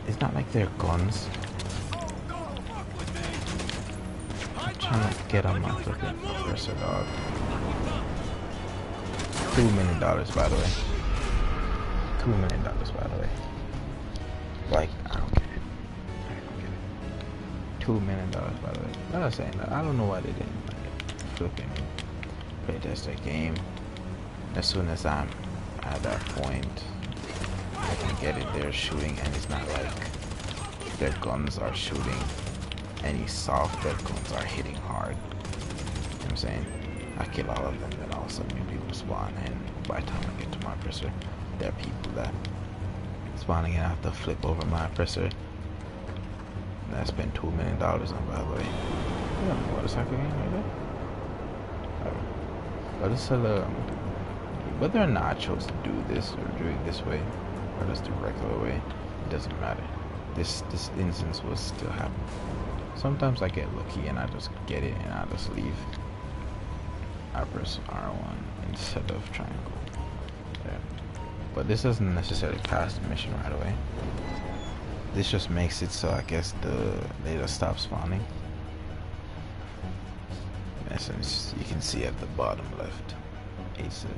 It's not like they're guns. I'm trying to get on my flipping compressor, dog. $2 million, by the way. $2 million, by the way. Like, I don't get it. I don't get it. $2 million, by the way. I'm not saying that. I don't know why they didn't like flipping playtest their game. As soon as I'm at that point, I can get it. They're shooting, and it's not like their guns are shooting any soft. Their guns are hitting hard. You know what I'm saying? I kill all of them, then all of a sudden new people spawn, and by the time I get to my presser, there are people that spawning, and I have to flip over my presser. And I spent $2 million on, by the way. You don't know what it's like again, right there? But it's a whether or not I chose to do this or do it this way or just the regular way, it doesn't matter. This instance will still happen. Sometimes I get lucky and I just get it and I just leave. I press R1 instead of triangle. There. But this doesn't necessarily pass the mission right away. This just makes it so I guess they just stop spawning. In essence, you can see at the bottom left.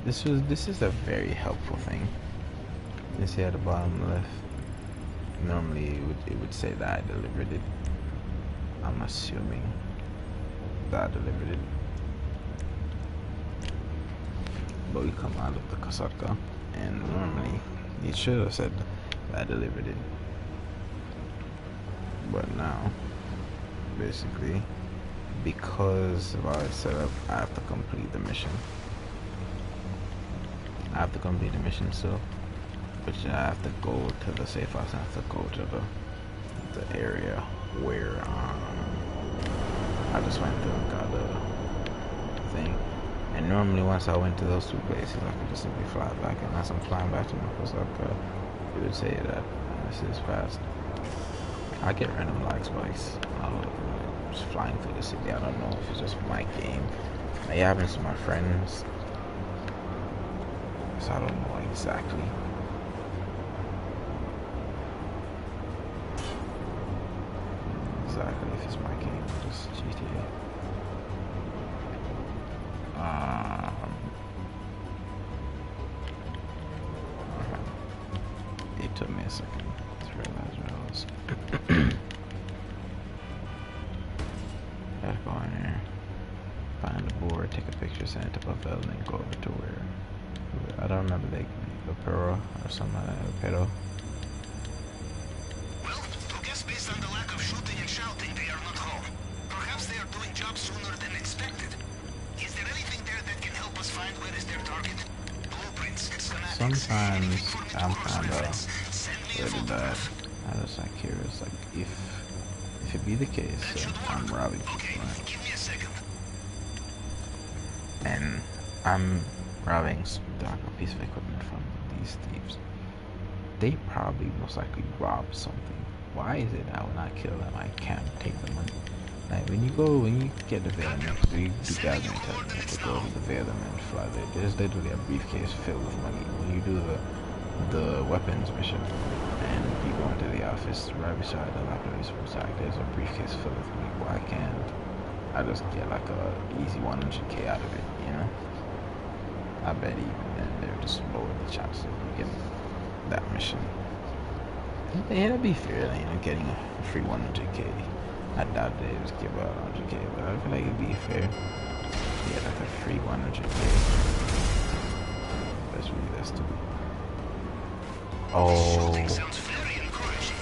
This is a very helpful thing. You see at the bottom left. Normally it would say that I delivered it. I'm assuming that I delivered it. But we come out of the Kasarka, and normally it should have said that I delivered it. But now, basically, because of how it's set up, I have to complete the mission. I have to complete the mission, so which I have to go to the safe house. I have to go to the area where I just went to and got the thing. And normally, once I went to those two places, I could just simply fly back. And as I'm flying back to my Osaka, it would say that this is fast. I get random lag spikes. Just flying through the city. I don't know if it's just my game. It happens to my friends. So I don't know exactly. Exactly if it's my game or just GTA. It took me a second to realize what I was. Gotta go in here, find the board, take a picture, send it to Buffalo, and then go over to where I don't remember the Pero or something like that. Pero. Well, to guess based on the lack of shooting and shouting, they are not home. Perhaps they are doing jobs sooner than expected. Is there anything there that can help us find where is their target? Blueprints, schematics. Sometimes I'm kind of really bad. I just like curious, like if it be the case, I'm robbing people, Okay, right? give me a second. And I'm robbing a piece of equipment from these thieves. They probably most likely robbed something. Why is it that when I kill them, I can't take the money? Like when you get the Veilment, you do gather intelligence, you have to go to the Veilment and fly there. There's literally a briefcase filled with money. When you do the weapons mission and you go into the office right beside the laptop side, there's a briefcase filled with money. Why can't I just get like a easy 100k out of it, you know? I bet even then they're just lower the chances of getting that mission. Yeah, to be fair, you know, getting a free 100k. I doubt they just give out 100k, but I feel like it'd be fair to get like a free 100k. That's really that stupid. Oh,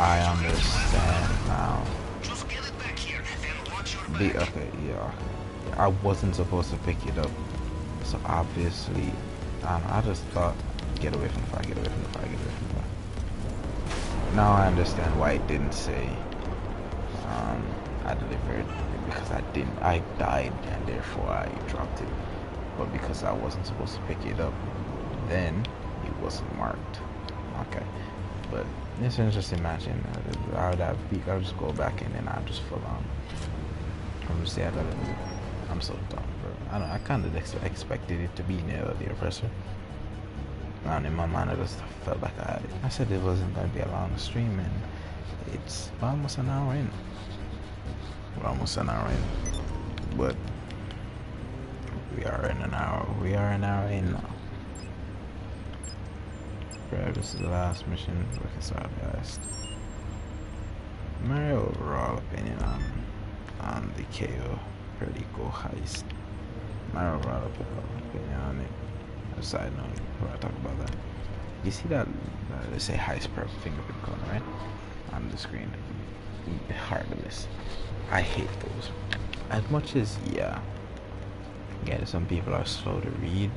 I understand now. Okay, yeah. I wasn't supposed to pick it up, so obviously, I just thought, get away from the fire, get away from the fire, get away from the fire. Now I understand why it didn't say I delivered, because I died and therefore I dropped it. But because I wasn't supposed to pick it up, then it wasn't marked. Okay, but this is just imagine I would just go back in and I'll just full on. I'm so dumb, bro. I kind of expected it to be near the oppressor. And in my mind, I just felt like I had it. I said it wasn't going to be a long stream, and It's almost an hour in. We're almost an hour in. But we are in an hour. We are an hour in now. Right, this is the last mission. Reconcile Heist. My overall opinion on the Cayo Perico heist. My overall opinion on it. A side note before I talk about that. You see that they say heist per fingerprint corner, right? On the screen. Heartless. I hate those. As much as some people are slow to read.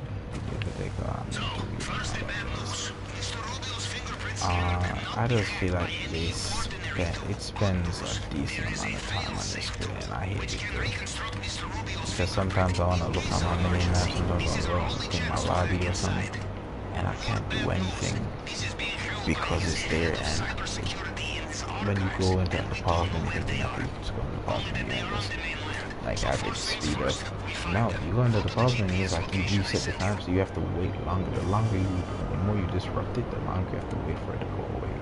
I just feel like it spends a decent amount of time on the screen, and I hate it because sometimes I want to look on my mini map, sometimes I want to look in my lobby or something, and I can't do anything because it's there. And when you go into the pause menu, you can just go into the pause menu and just like average speed up. No, you go into the pause menu, it's like you reset the time, so you have to wait longer. The more you disrupt it, the longer you have to wait for it to go away.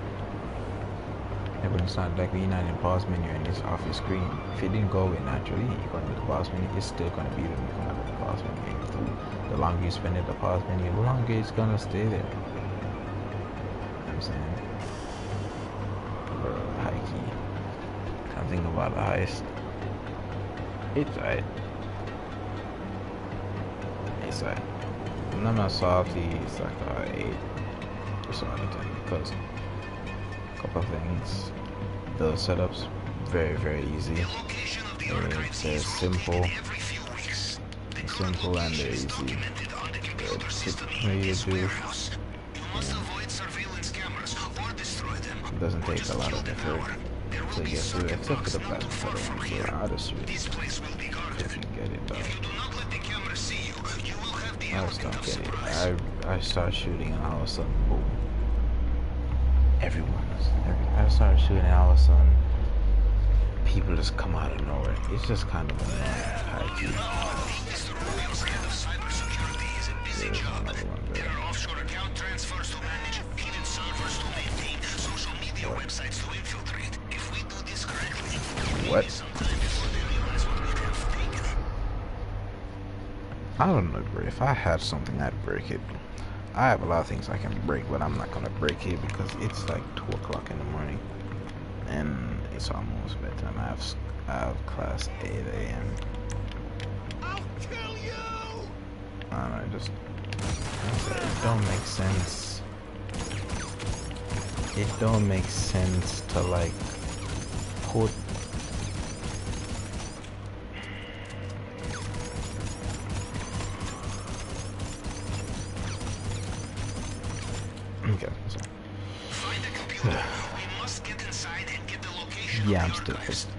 And when it's not like when you're not in the pause menu and it's off your screen, if it didn't go away naturally and you go into the pause menu, it's still going to be there when you come out of the pause menu. The longer you spend at the pause menu, the longer it's going to stay there. You know what I'm saying? High key. Can't think about a heist. It's right. It's like, I'm not salty, it's like 8 or something because a couple of things. The setups, very, very easy. They're simple and they're easy. They're easy to do. It doesn't take a lot of effort to get through, except for the plasma cutter. So I'll just shoot it if you get it done. I just don't get it. I start shooting and all of a sudden, boom. I started shooting and all of a sudden, people just come out of nowhere. It's just kind of annoying. There's another one there. Offshore account transfers to manage, hidden servers to maintain, social media websites to infiltrate. If we do this correctly, what? I don't know, bro. If I had something, I'd break it. I have a lot of things I can break, but I'm not gonna break it because it's like 2 o'clock in the morning, and it's almost bedtime. I have class 8 a.m. I'll kill you! I don't know, it don't make sense. It don't make sense to like put okay, so. Find the computer. We must get inside and get the location. Yeah, I'm still pissed.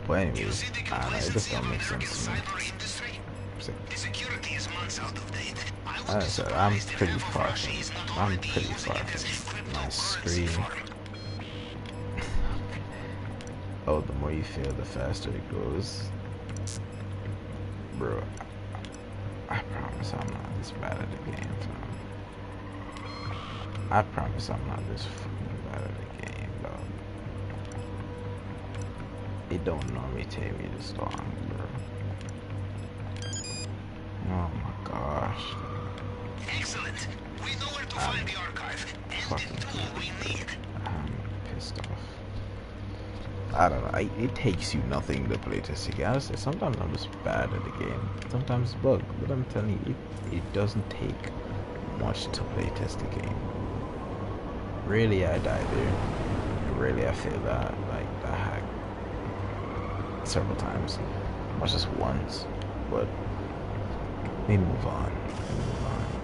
But anyways, I don't know, it just don't make sense to me. So, The security is months out of date. I'm pretty far from my screen. Oh, the more you fail, the faster it goes. Bro, I promise I'm not this bad at the game, fam. I promise I'm not this fucking bad at the game, dog. It don't normally take me this long, bro. Oh my gosh. Excellent. We know where to find the archive and the tool we need. I'm pissed off. I don't know. It takes you nothing to play this again. Honestly, sometimes I'm just bad at the game. Sometimes it's bug. But I'm telling you, it doesn't take much to play test the game. Really, I died there. Really, I failed that hack several times. Not just once. But we move on.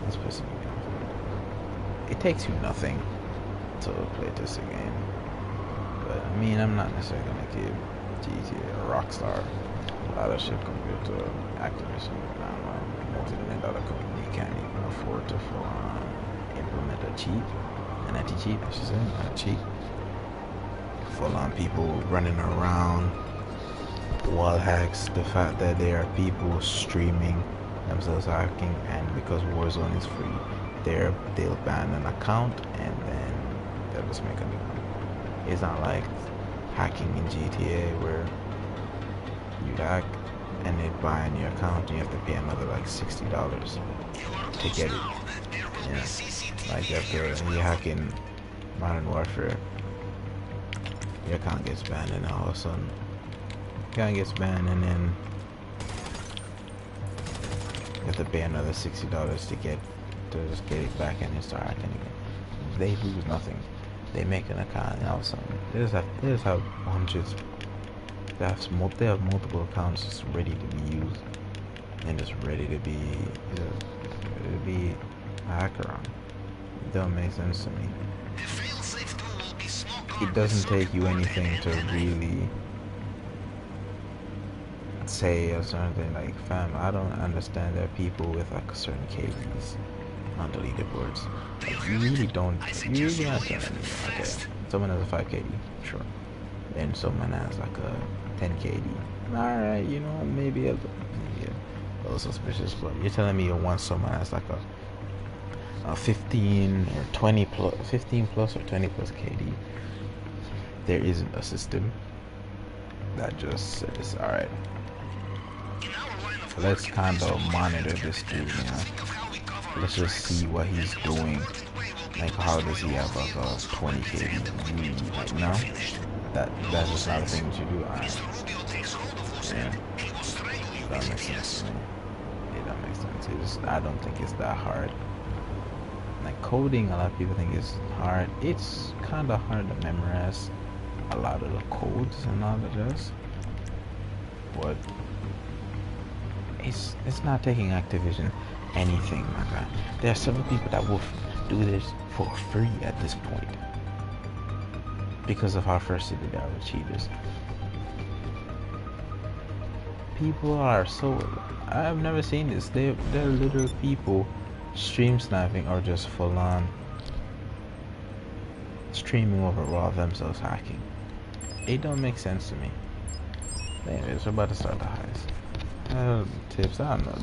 It's pissing me off. It takes you nothing to play this game. But I mean, I'm not necessarily gonna give GTA or Rockstar a lot of shit compared to Activision. I don't know, multi-million-dollar company can't even afford to implement an anti-cheat, I should say, not cheat. Full-on people running around, wall hacks, the fact that there are people streaming themselves hacking, and because Warzone is free, they'll ban an account and then they'll just make a new one. It's not like hacking in GTA where you hack and they buy in your account and you have to pay another like $60 to get it. Yeah. Like after you hack in Modern Warfare, your account gets banned and all of a sudden your account gets banned and then you have to pay another $60 to just get it back and then start hacking again. They lose nothing. They make an account and all of a sudden they just have hundreds. They have multiple accounts just ready to be used and just ready to be a hacker on. It don't make sense to me. It doesn't take you anything to really say or something like, fam, I don't understand that people with like certain KDs on the leaderboards. Like, you really not telling me, okay, someone has a 5 KD, sure. Then someone has like a 10 KD. Alright, you know, maybe a little suspicious, but you're telling me you want someone has like a 15 plus or 20 plus KD. There isn't a system that just says, alright, let's kind of monitor this dude, you know. Let's just see what he's doing. Like, how does he have like a 20 KD? Like, no, that's just not a thing that you do. Alright. Yeah. That makes sense to me. Yeah, that makes sense. I don't think it's that hard. Like coding, a lot of people think it's hard. It's kind of hard to memorize a lot of the codes and all of this, but it's not taking Activision anything, my God. There are several people that will do this for free at this point because of how frustrated they are with cheaters. People are so... I've never seen this. They're literal people stream sniping or just full on streaming overall themselves hacking. It don't make sense to me. Anyways, we're about to start the heist. Tips, I don't know.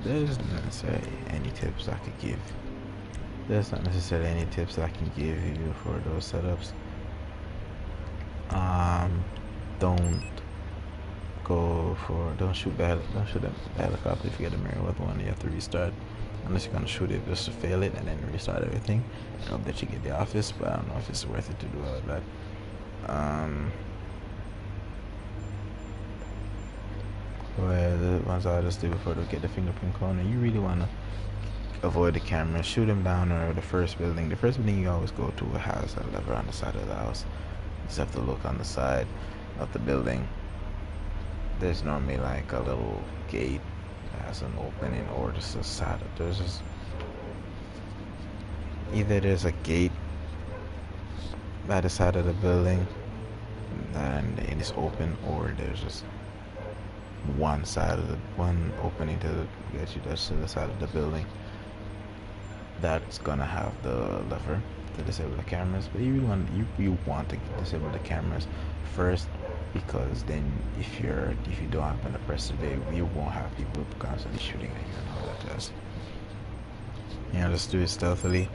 There's not necessarily any tips I could give. There's not necessarily any tips I can give you for those setups. Don't shoot the helicopter if you get a mirror with one. You have to restart unless you're gonna shoot it just to fail it and then restart everything. I hope that you get the office, but I don't know if it's worth it to do all of that. The ones I just did before to get the fingerprint cloner, you really want to avoid the camera, shoot them down, or the first building you always go to has a lever on the side of the house. You just have to look on the side of the building. There's normally like a little gate that has an opening, or just a side. Either there's a gate by the side of the building and it's open, or there's just one opening to get you to the side of the building that's gonna have the lever to disable the cameras. But you want to disable the cameras first, because then if you don't happen to press it, you won't have people constantly shooting at you and all that jazz. Yeah, just do it stealthily.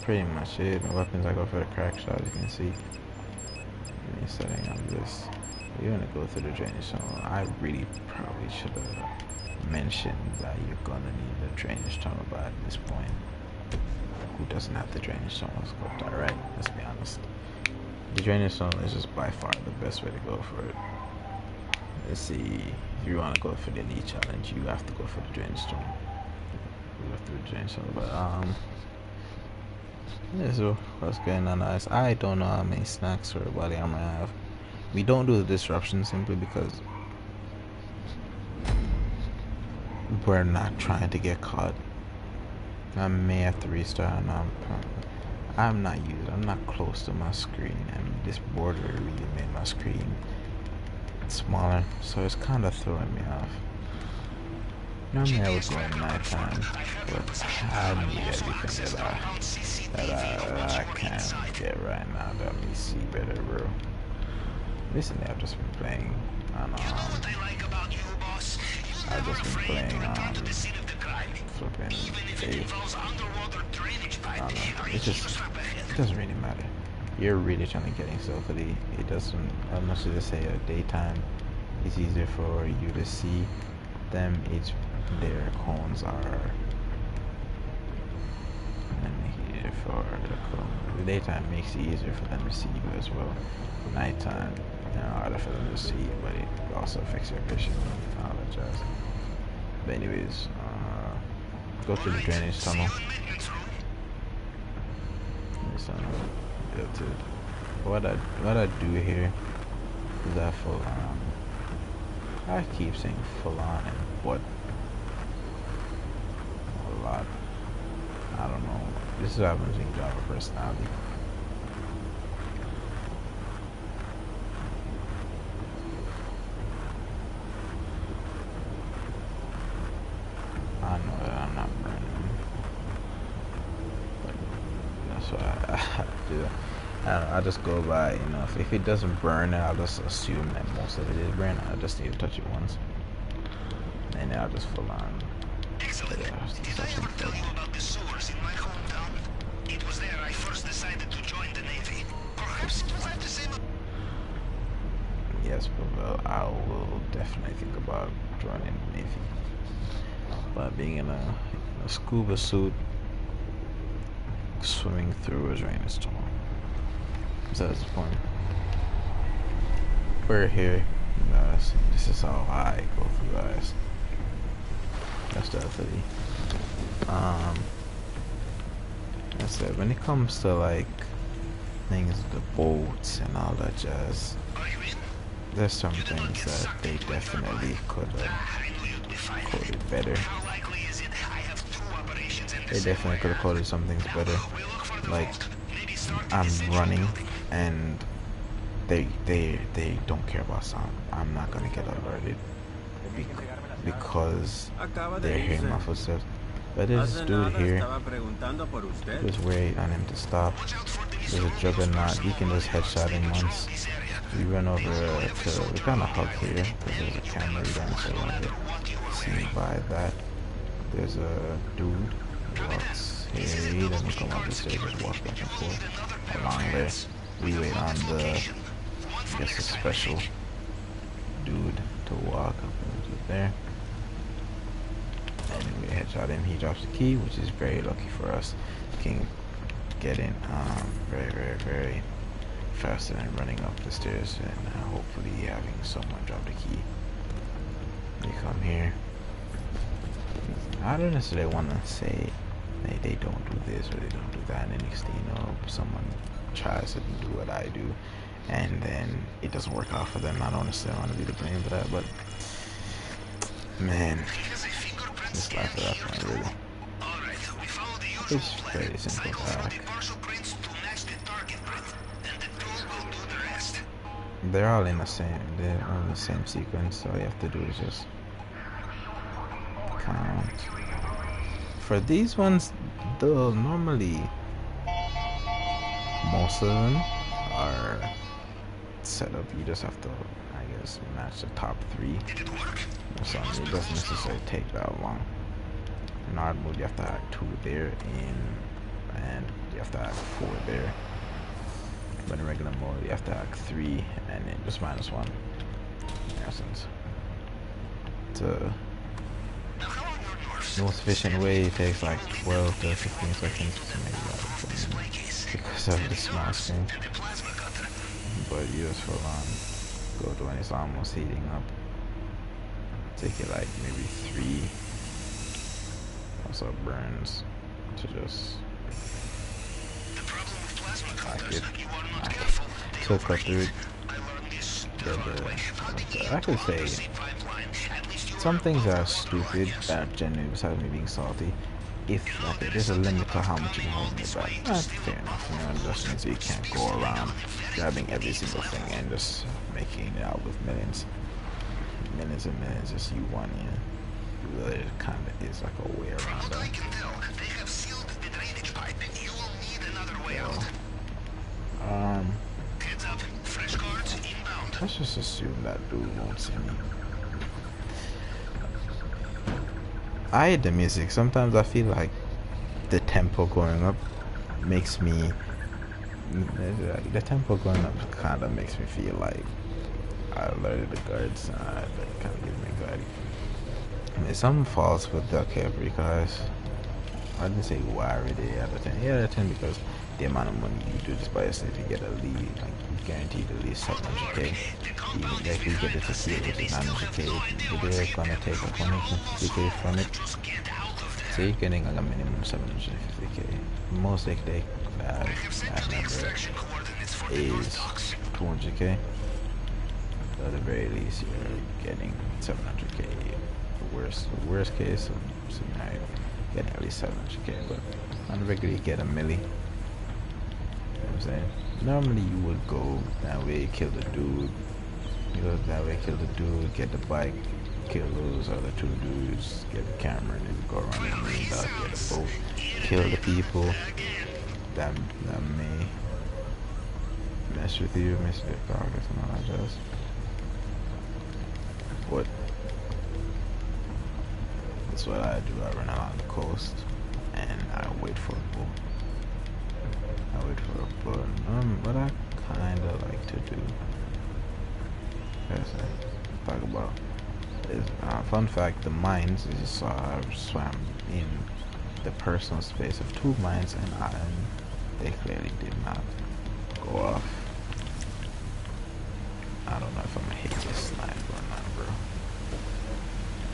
Pretty much it. My weapons, I go for the crack shot, you can see. Setting up this, you're gonna go through the drainage tunnel. I really probably should have mentioned that you're gonna need the drainage tunnel, but at this point, who doesn't have the drainage tunnel? Let's go direct. Let's be honest. The drainage tunnel is just by far the best way to go for it. Let's see. If you want to go for the elite challenge, you have to go for the drainage tunnel. You go through the drainage tunnel, but yeah, so what's going on, guys? I don't know how many snacks or body armor I have. We don't do the disruption simply because we're not trying to get caught. I may have to restart, and I'm not close to my screen, and this border really made my screen smaller, so it's kind of throwing me off. Normally I would go at night time, but I need everything that I can get right now. Let me see better, bro. Recently I've just been playing on flipping Even if it they, involves underwater drainage I don't piping, know. are It you just strap ahead? it doesn't really matter. You're really trying to get stealthily. It doesn't, unless you just say at daytime, it's easier for you to see them. It's their cones are easier for the daytime makes it easier for them to see you as well. Nighttime, harder for them to see, but it also affects your vision and all that jazz. But anyways, go through the drainage tunnel. So, go to what I do here is I full on. I keep saying full on and what a lot. I don't know. This is what happens when you drive a personality. I know that I'm not burning, but that's what I do. I don't know, I just go by, you know, if it doesn't burn, I'll just assume that most of it is burnt. I just need to touch it once, and then I'll just full on. Excellent. Did I ever tell you about the sewers in my hometown? It was there I first decided to join the Navy. Perhaps it was at the same... Yes, but I will definitely think about joining the Navy. But being in a scuba suit, swimming through a drainage tunnel. So that's the point. We're here, guys. This is how I go through, guys. That's definitely. That's it. When it comes to like things, the boats and all that jazz, there's some things that they definitely could have coded better. They definitely could have coded some things better. Like, I'm running and they don't care about sound. I'm not gonna get alerted because they're hearing my footsteps. But there's this dude here. Just wait on him to stop. There's a juggernaut. He can just headshot him once. We run over to, we kind of hug here because there's a camera. You don't necessarily want to get seen by that. There's a dude who walks here. He doesn't come up the stairs, just walks back and forth along there. We wait on the, I guess, a special dude to walk up into there. And we headshot him. He drops the key, which is very lucky for us. Can get in very faster than running up the stairs and hopefully having someone drop the key. We come here. I don't necessarily want to say they don't do this or they don't do that, and then next thing you know, someone tries to do what I do and then it doesn't work out for them. I don't necessarily want to be the blame for that, but man, this life at that point, really. It's very simple task. They're all in the same sequence, so all you have to do is just count. For these ones, though, normally most of them are set up. You just have to, I guess, match the top 3 or something. It doesn't necessarily take that long. In hard mode, you have to add 2 there, and you have to add 4 there. But in regular mode, you have to add 3 and then just -1. In essence, the most efficient way it takes like 12 to 15 seconds to make that because of the small screen. But you just full on go to when it's almost heating up. Take it like maybe 3. Also burns to just took up through it. I could say some things are stupid that genuinely, besides me being salty, if like there's a limit to how much you can hold in your back. That's fair enough, you know, just means you can't go around grabbing every single thing and just making it out with millions and millions, just you one, yeah. There kind of is like a way around that. Let's just assume that dude won't see me. I hate the music. Sometimes I feel like the tempo going up makes me. The tempo going up kind of makes me feel like I alerted the guards. That kind of gives me anxiety. I mean, something false with the Cayo Perico Heist. I didn't say why I rated 8 out of 10. 8 out of 10 because the amount of money you do this by yourself, you get a lead, like you guaranteed at least 700k. Even like we get it to see it, which is 900k. They're gonna take like 150k from it. So you're getting like a minimum 750k. Most they that number is 200k. So at the very least, you're getting 700k. The worst case, so now you're getting at least 700k. But on regular, you get a milli. You know what I'm saying? Normally, you would go that way, kill the dude. You go that way, kill the dude, get the bike, kill those other two dudes, get the camera, and then go around the main dock, get a boat, kill the people that may mess with you, mess with your progress and all that jazz. What? That's what I do. I run along the coast and I wait for a boat. What I kinda like to do, talk about is fun fact: the mines. You saw I swam in the personal space of 2 mines, and they clearly did not go off. I don't know if I'm gonna hit this snipe or not, bro.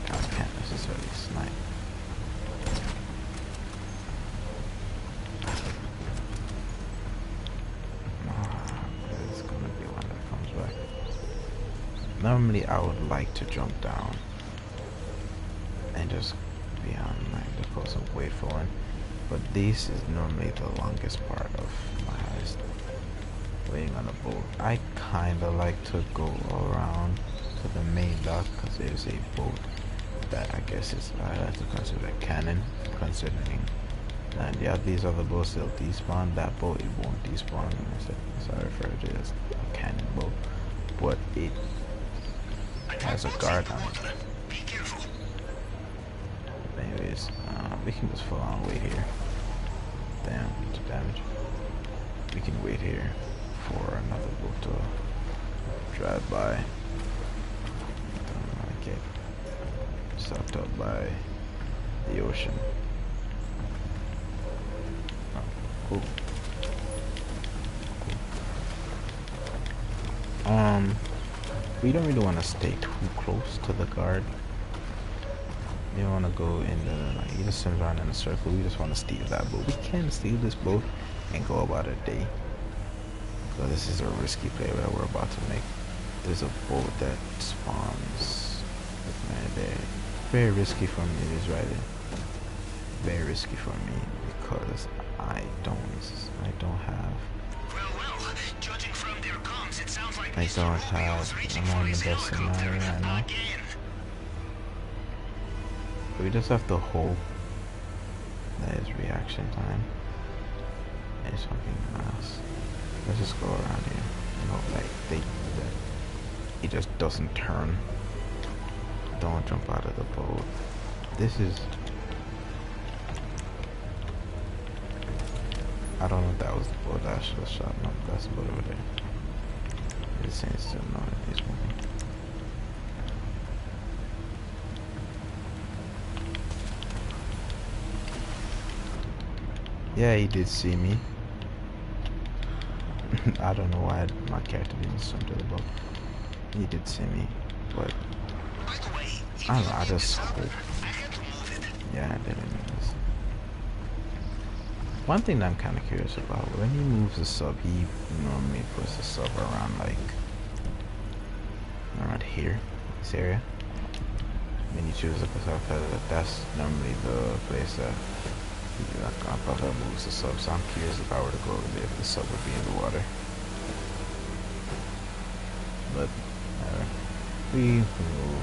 I can't necessarily snipe. It's gonna be one that comes back. Normally, I would like to jump down and just be on like the coast and wait for one, but this is normally the longest part of my heist. Waiting on a boat. I kinda like to go around to the main dock because there's a boat that I guess is I like to consider a cannon, considering and yeah, these other boats they'll despawn. That boat it won't despawn. So I refer to it as a cannon boat, but it has a guard on it. Anyways, we can just full on wait here. Damn, damage. We can wait here for another boat to drive by. Get sucked up by the ocean. Oh, cool. We don't really want to stay too close to the guard. We don't want to go in the like, you just swim around in a circle. We just want to steal that boat. We can steal this boat and go about a day. So this is a risky play that we're about to make. There's a boat that spawns right there. Very risky for me. It is right there. Very risky for me because I don't have. Judging from their comms, it sounds like I don't have. I'm on the best scenario right now. We just have to hope that his reaction time is something else. Let's just go around here. You know, like that he just doesn't turn. Don't jump out of the boat. This is. I don't know if that was the boat that I should have shot. No, that's the boat over there. It's saying still no, he's moving. Yeah, he did see me. I don't know why my character didn't swim to the boat. He did see me, but I don't know, I just hope. Yeah, I didn't mean this. One thing that I'm kind of curious about, when he moves the sub, he normally puts the sub around like around here, this area. When you choose a sub, that's normally the place that moves the sub. So I'm curious if I were to go over there, if the sub would be in the water. But we move.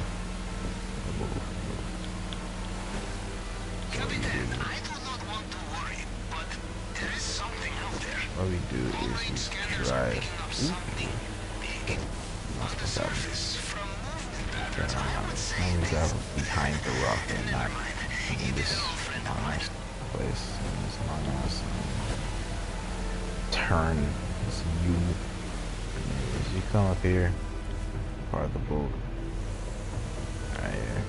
What we do is we drive. And we drive behind the rock and not in this nice place, in this nice turn, this unit. As you come up here, part of the boat, right here.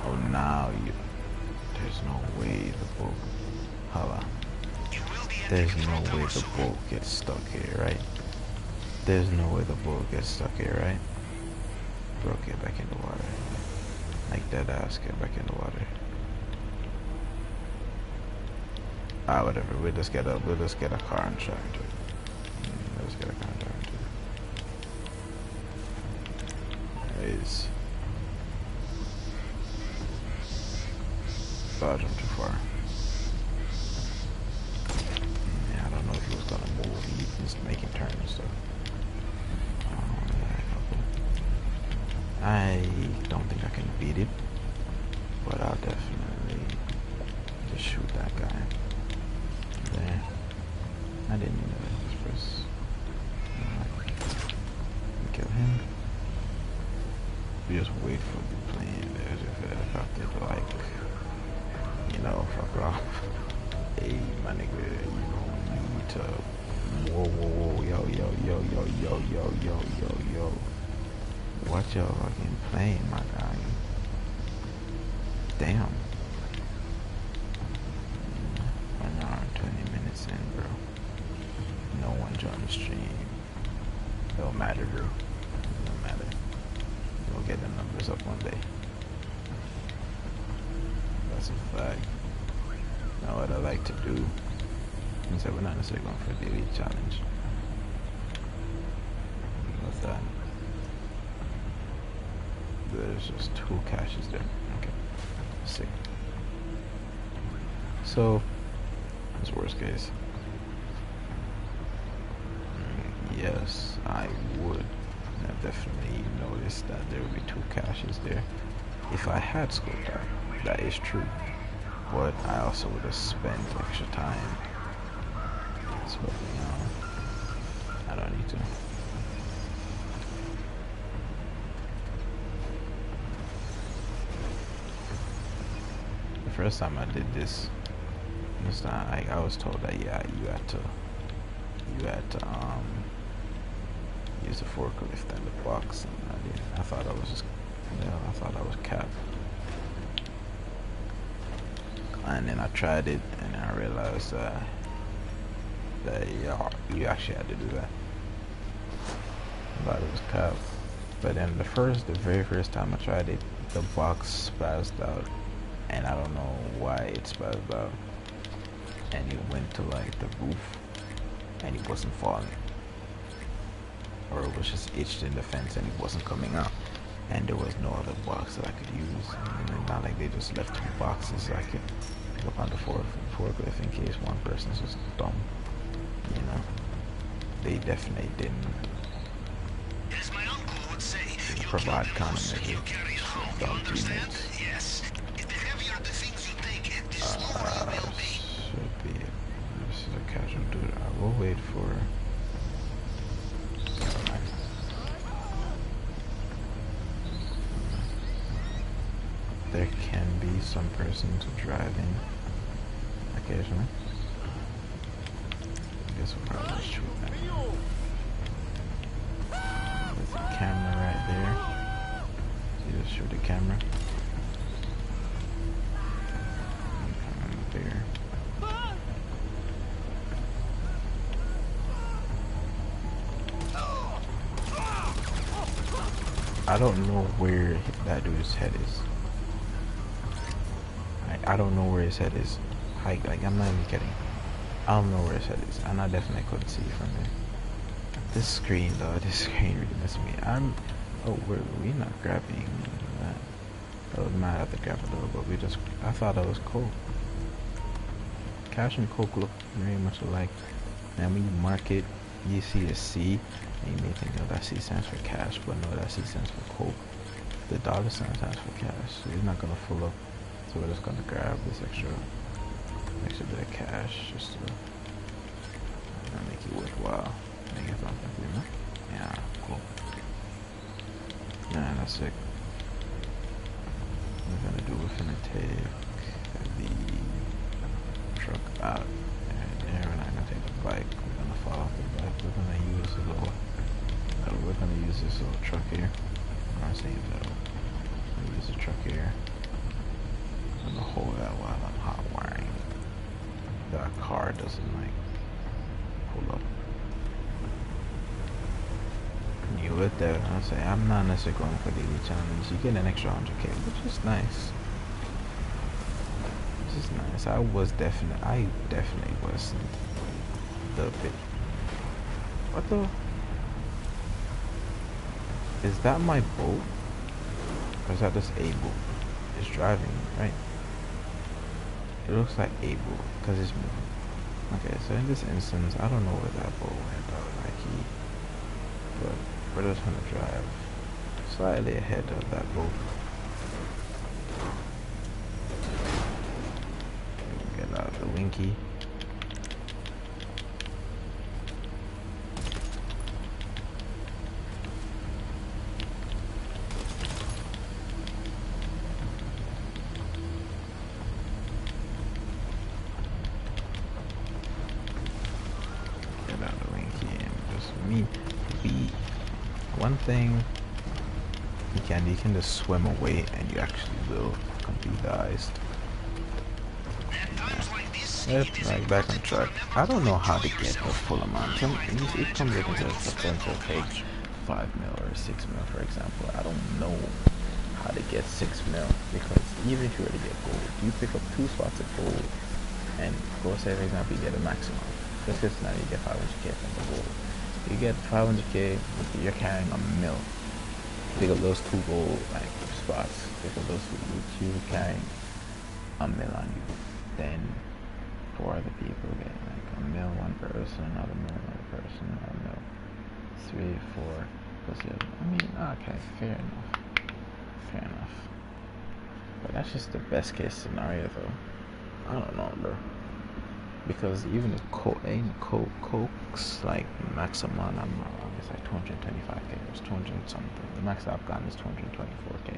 Oh, now you. There's no way the boat. Hold on. There's no way the boat gets stuck here, right? There's no way the boat gets stuck here, right? Bro, get back in the water. Like that ass, get back in the water. Ah, whatever. We'll just get a car and try into it. Let's get a car and try into it. Anyways. Dodge him too far. Yeah, I don't know if he was gonna move. He's making turns and stuff. I don't think I can beat it, but I'll definitely just shoot that guy. There. I didn't even know that was first. Kill him. We just wait for the plane. There's a helicopter to, like, you know, fuck off. Hey, my nigga, you need to. Whoa, whoa, whoa, yo. Watch your fucking plane, my guy. Damn. 1 hour and 20 minutes in, bro. No one joined the stream. Don't matter, bro. Don't matter. We'll get the numbers up one day. That's a fact. Now what I like to do is that we're not necessarily going for a daily challenge. What's that? There's just 2 caches there. Okay. Sick. So, that's worst case. Yes, I would have definitely noticed that there would be 2 caches there. If I had scoped that, that is true. But I also would have spent extra time. So, you know, I don't need to. The first time I did this time, I was told that yeah, you had to use the forklift and the box, and I thought I was just, I thought I was cap. And then I tried it, and I realized that you actually had to do that. I thought it was cap. But then the very first time I tried it, the box spazzed out. And I don't know why it spazzed out. And it went to like the roof, and it wasn't falling. Or it was just itched in the fence and it wasn't coming out. And there was no other box that I could use. And not like they just left 2 boxes so I could pick up on the forklift in case one person's just dumb. You know, they definitely didn't provide countermeasures. Dumb teammates. Should be it. This is a casual dude. I will wait for. There can be some persons driving occasionally. I guess we'll probably shoot that. There's a camera right there. So you just shoot the camera. There. I don't know where that dude's head is. I don't know where his head is. Like I'm not even kidding. I don't know where his head is, and I definitely couldn't see from there. This screen, though, this screen really messed me. Oh, we're not grabbing that. I was mad at the grab a little, but I thought that was cool. Cash and Coke look very much alike. And when you mark it, you see a C, and you may think, oh, that C stands for cash, but no, that C stands for Coke. The dollar sign stands for cash, so you're not gonna fill up. So we're just gonna grab this extra bit of cash just to make it worthwhile. Make it something, you know? Yeah, cool. Yeah, that's sick. I say I'm not necessarily going for daily challenge. You get an extra 100k, which is nice. Which is nice. I definitely wasn't the bit. What the? Is that my boat? Or is that just a boat? It's driving, right? It looks like a boat because it's moving. Okay, so in this instance, I don't know where that boat went out, like but we're just gonna drive slightly ahead of that boat. Get out the winky. One thing you can just swim away and you actually will complete the heist. Yep, right back on track. I don't know how to get the full amount. It comes with a potential take 5 mil or 6 mil, for example. I don't know how to get 6 mil because even if you were to get gold, you pick up 2 spots of gold and go say for example you get a maximum. Let's just now you get 500k from the gold. You get 500k, you're carrying a mil. Pick up those 2 gold like spots. Pick up those 2, you're carrying a mil on you. Then 4 other people get like a mil, 1 person, another mil, another person, another mil. 3, 4 plus the other. I mean, okay, fair enough. Fair enough. But that's just the best case scenario though. I don't know though. Because even the Coke's like maximum, I'm wrong, it's like 225k or 200 something. The max I've gotten is 224k.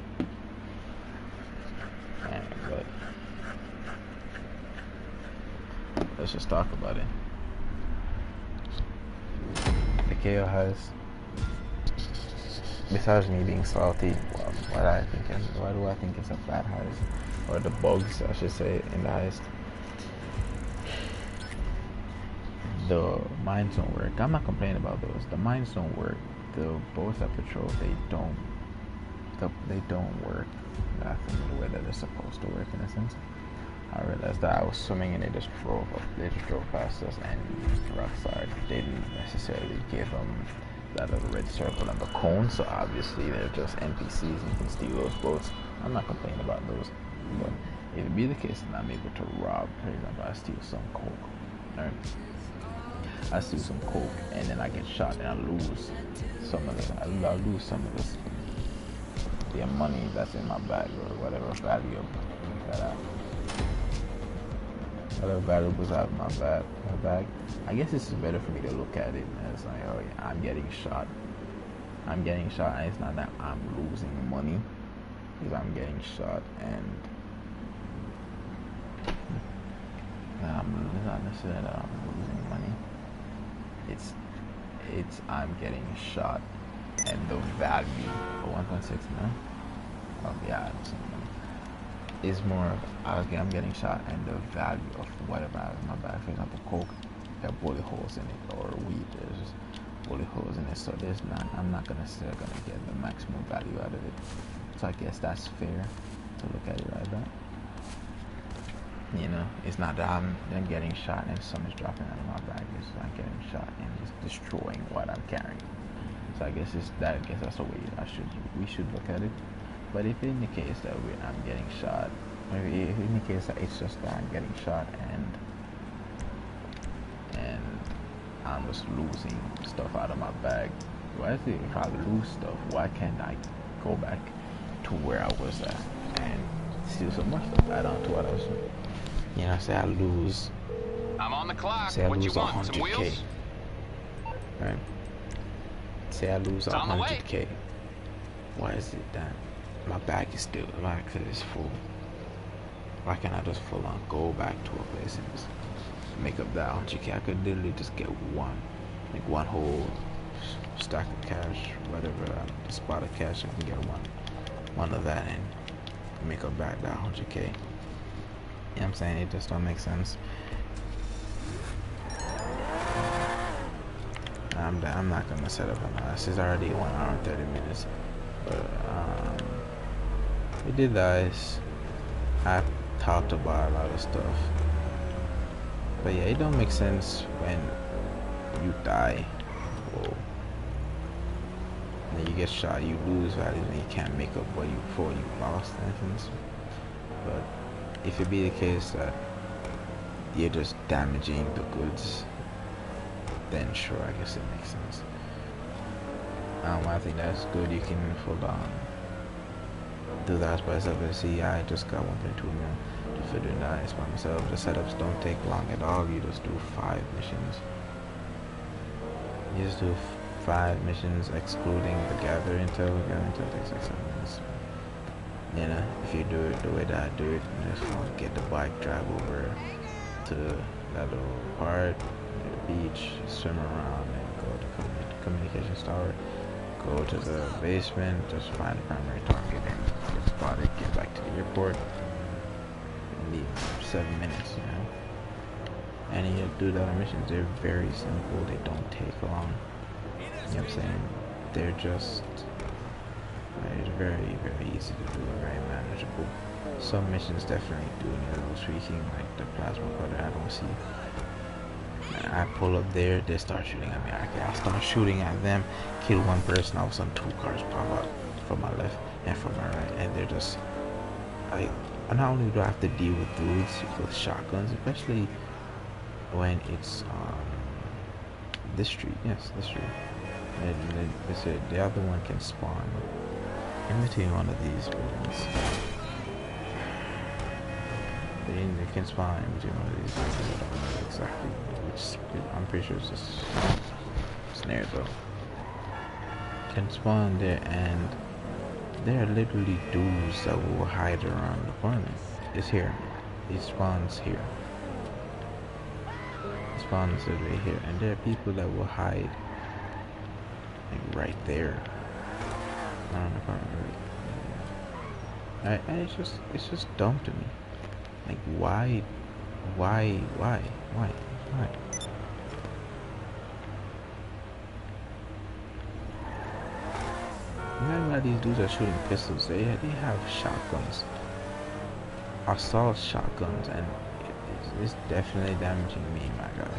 But let's just talk about it. The Cayo Heist. Besides me being salty, why do I think it's a bad heist? Or the bugs, I should say, in the heist. The mines don't work. I'm not complaining about those. The mines don't work. The boats that patrol, they don't work the way that they're supposed to work in a sense. I realized that I was swimming and they just drove past us and rockside. They didn't necessarily give them that little red circle and the cone, so obviously they're just NPCs and you can steal those boats. I'm not complaining about those. But if it be the case that I'm able to rob, for example, I steal some coke. Right? I steal some coke and then I get shot and I lose some of the money that's in my bag or whatever value that whatever valuables out of my bag. I guess this is better for me to look at it as like, oh yeah, I'm getting shot and it's not that I'm losing money because I'm getting shot and it's not necessarily that I'm losing money. It's I'm getting shot and the value of 1.6 mil. Oh yeah, is more of I'm getting shot and the value of whatever I have in my bag. For example, coke, there are bullet holes in it, or weed, there's just bullet holes in it. So I'm not necessarily gonna get the maximum value out of it. So I guess that's fair to look at it like that. You know, it's not that I'm getting shot and something's dropping out of my bag. It's I'm getting shot and just destroying what I'm carrying. So I guess that's the way we should look at it. But if in the case that I'm getting shot, maybe if in the case that it's just that I'm getting shot and I'm just losing stuff out of my bag, why is it if I lose stuff, why can't I go back to where I was at and steal some more stuff, add on to what I was doing? You know, say I lose. I'm on the clock. Say I what lose you want? Some 100k. wheels? Right. Say I lose 100k. Why is it that my bag is still like it's full? Why can't I just full on go back to a place and just make up that 100k? I could literally just get one whole stack of cash, whatever, the spot of cash. I can get one of that and make up back that 100k. You know what I'm saying? It just don't make sense. I'm not gonna set up an Heist. It's already 1 hour and 30 minutes. But we did the Heist. I talked about a lot of stuff. But yeah, it don't make sense when you die. Whoa. And you get shot, you lose values, and you can't make up what you before you lost anything. But if it be the case that you're just damaging the goods, then sure, I guess it makes sense. I think that's good. You can hold on, do that by yourself. And see, I just got 1.2 million for doing that by myself. The setups don't take long at all. You just do 5 missions. You just do 5 missions, excluding the gather intel. Gather intel takes like 7 minutes. You know, if you do it the way that I do it, you just want to get the bike, drive over to that little part, the beach, swim around, and go to communications tower. Go to the basement, just find the primary target, and get spotted. Get back to the airport. Leave 7 minutes, you know. And you do the other missions. They're very simple. They don't take long. You know what I'm saying? They're just very, very easy to do, very manageable. Some missions definitely do need a little tweaking, like the plasma cutter. I don't see. And I pull up there, they start shooting at me. I start shooting at them, kill one person, all of a sudden 2 cars pop up from my left and from my right, and they're just like. Not only do I have to deal with dudes with shotguns, especially when it's this street. Yes, this street. And the other one can spawn in between one of these buildings. They can spawn in between one of these buildings. I don't know exactly which. I'm pretty sure it's just snare though. Can spawn there, and there are literally dudes that will hide around the corner. It's here. It spawns here. It spawns literally here, and there are people that will hide like right there. Around the corner. And it's just dumb to me. Like why? Not a lot of these dudes are shooting pistols. They have shotguns, assault shotguns, and it's definitely damaging me, my guy.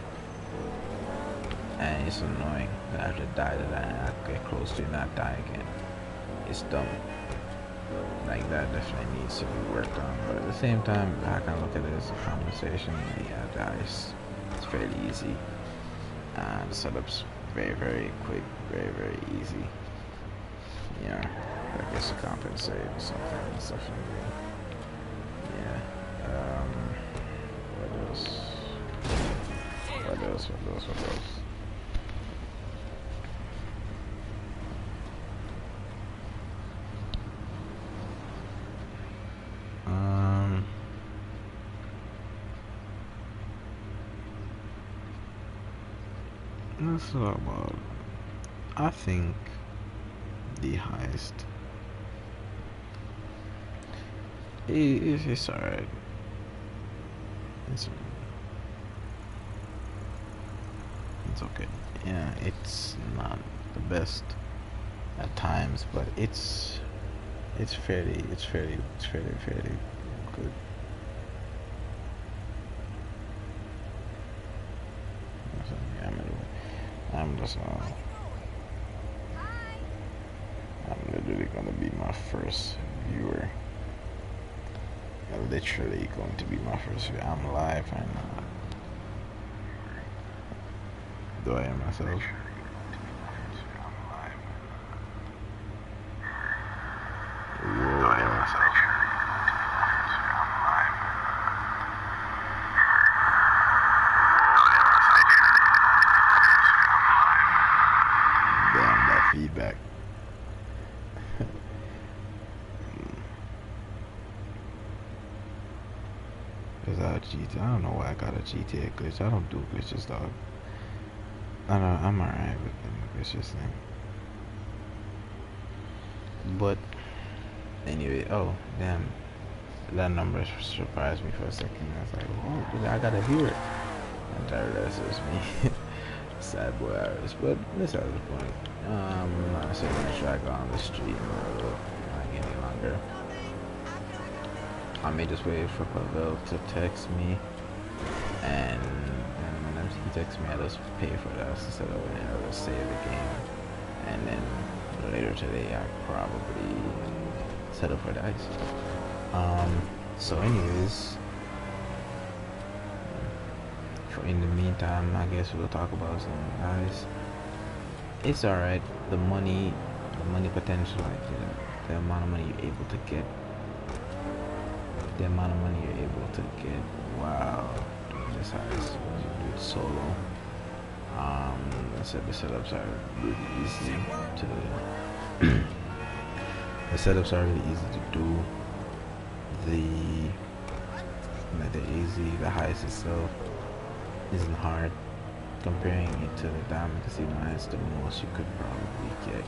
And it's annoying that I have to die to that, and I get close to not die again. It's dumb. Like that definitely needs to be worked on. But at the same time, I can look at it as a compensation. Yeah, guys, it's fairly easy. The setup's very, very quick, very, very easy. Yeah, I guess to compensate or something, definitely. Yeah. What else? What else? Let's talk about. I think the Heist. It's alright. It's okay. Yeah, it's not the best at times, but it's fairly good. I'm literally gonna be my first viewer. Literally going to be my first viewer. I'm live right now. Do I hear myself? Damn, that feedback. I don't know why I got a GTA glitch. I don't do glitches, dog. I'm alright with them glitches thing. But anyway, oh damn, that number surprised me for a second. I was like, oh, I gotta hear it. And I realized it was me. sad boy hours, but this has a point. I'm not sitting gonna drag on the street like any longer. I may just wait for Pavel to text me, and when he texts me, I just pay for that instead of it, or just save the game, and then later today I probably set up for the ice. So anyways, in the meantime, I guess we'll talk about some guys. It's alright. The money potential, like the amount of money you're able to get. The amount of money you're able to get. Wow, doing this heist, you do it solo. I said the setups are really easy to. The setups are really easy to do. They're easy. The heist itself isn't hard. Comparing it to the Diamond Casino heist, the most you could probably get.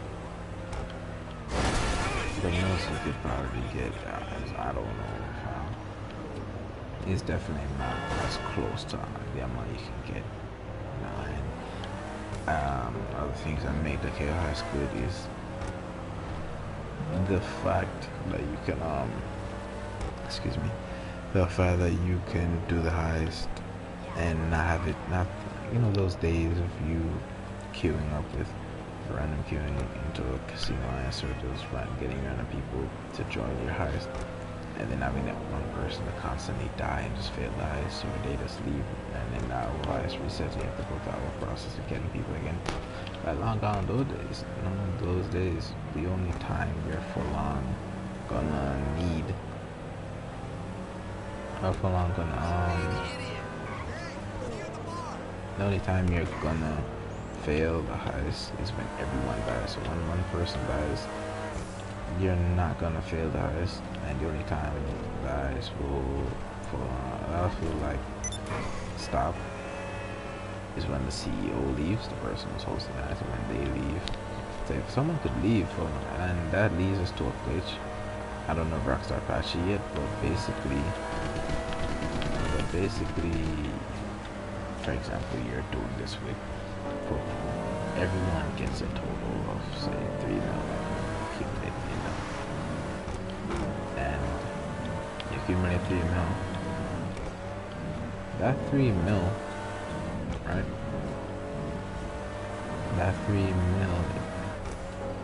The most you could probably get I don't know how. It's definitely not as close to the amount you can get. Other things that make the Cayo heist good is the fact that you can the fact that you can do the heist and not those days of you queuing up with random queuing into a casino heist, or just getting random people to join your heist, and then having that one person to constantly die and just fail the heist, or they just leave, and then that whole heist resets. You have to go through the process of getting people again. Like, long gone those days. Those days, the only time you're full on gonna need, the only time you're gonna fail the heist is when everyone dies. So when one person dies, you're not gonna fail the heist, and the only time the heist will stop is when the CEO leaves, the person who's hosting the heist. When they leave, so if someone could leave, and that leads us to a glitch. I don't know if Rockstar patched it yet, but basically, for example, you're doing this with everyone gets a total of, say, 3 mil accumulated, and you accumulate 3 mil. That 3 mil, right? That 3 mil,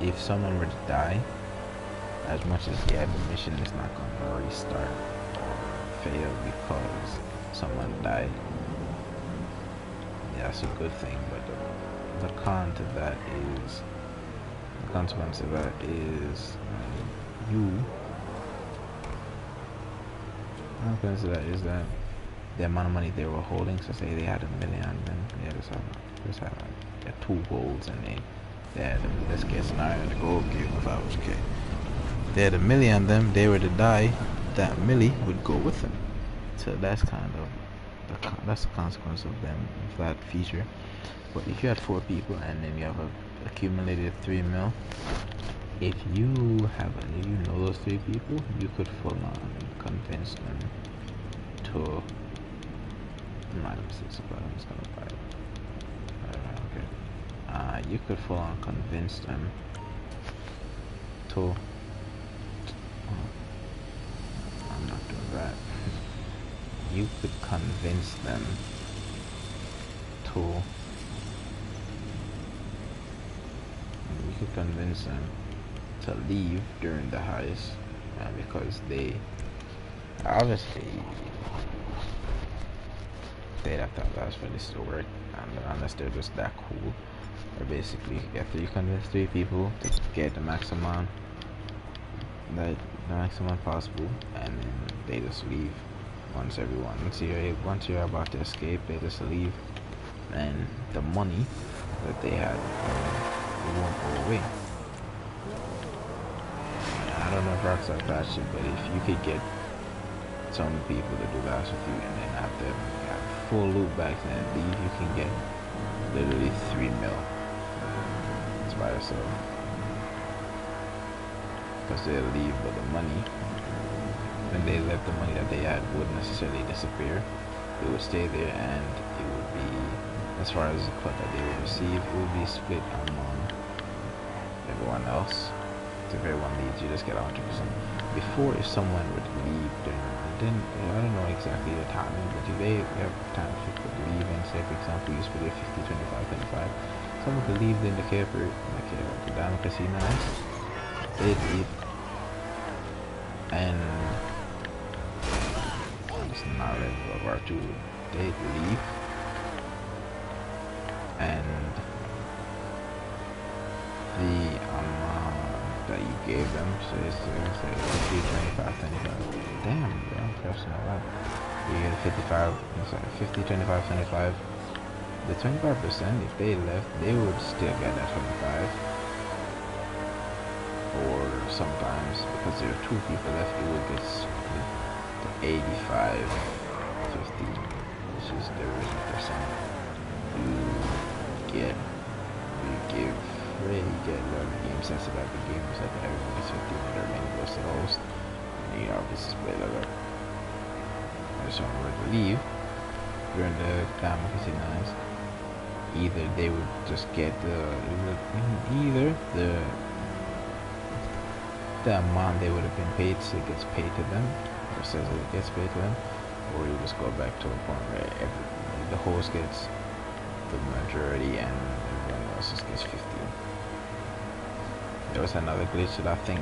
if someone were to die, as much as the mission is not going to restart or fail because someone died, yeah, that's a good thing. But the consequence of that is that the amount of money they were holding. So say they had $1 million, then they just had 2 golds, and they had, let's get scenario, the gold gave them 500K. They had $1 million, them they were to die, that milli would go with them. So that's kind of that's the consequence of that feature. But if you had 4 people and then you have accumulated 3 mil, if you know those 3 people, you could full on convince them to. I'm not gonna say supply. I'm just gonna buy it. Okay. You could full on convince them to. I'm not doing that. You could convince them to. You could convince them to leave during the heist, because they obviously they'd have to ask for this to work, unless they're just that cool. Or basically, after you convince 3 people to get the maximum possible, and then they just leave. Once you're about to escape, they just leave, and the money that they had, it won't go away. I don't know if Rockstar patched it, but if you could get some people to do that with you, and then after have full loot backs and then leave, you can get literally 3 mil. It's by yourself, because they'll leave, but the money, when they left, the money that they had wouldn't necessarily disappear. It would stay there, and it would be as far as the cut that they would receive, it would be split among everyone else. So if everyone leaves, you just get 100%. Before, if someone would leave, then I don't know exactly the timing, but if they have time to leave, and say for example you split it 50, 25, 25, someone could leave in the camper, like the Diamond Casino, they'd leave, and it's not World War II, they'd leave, and the amount that you gave them, so it's say 50, 25, 25. Damn, bro, I'm pressing a lot. You get 55, sorry, 50, 25, 25. The 25%, if they left, they would still get that 25. Or sometimes, because there are 2 people left, it would get split to 85, 50, which is the original percent. You get a lot of game sense about the game, so that everyone gets 50 and the remaining goes to the host. And you know, this is split up. If someone were to leave during the time of Casino, either they would just get either the amount they would have been paid, so it gets paid to them, or says it gets paid to them, or you just go back to a point where the host gets the majority and everyone else just gets 50. There was another glitch that I think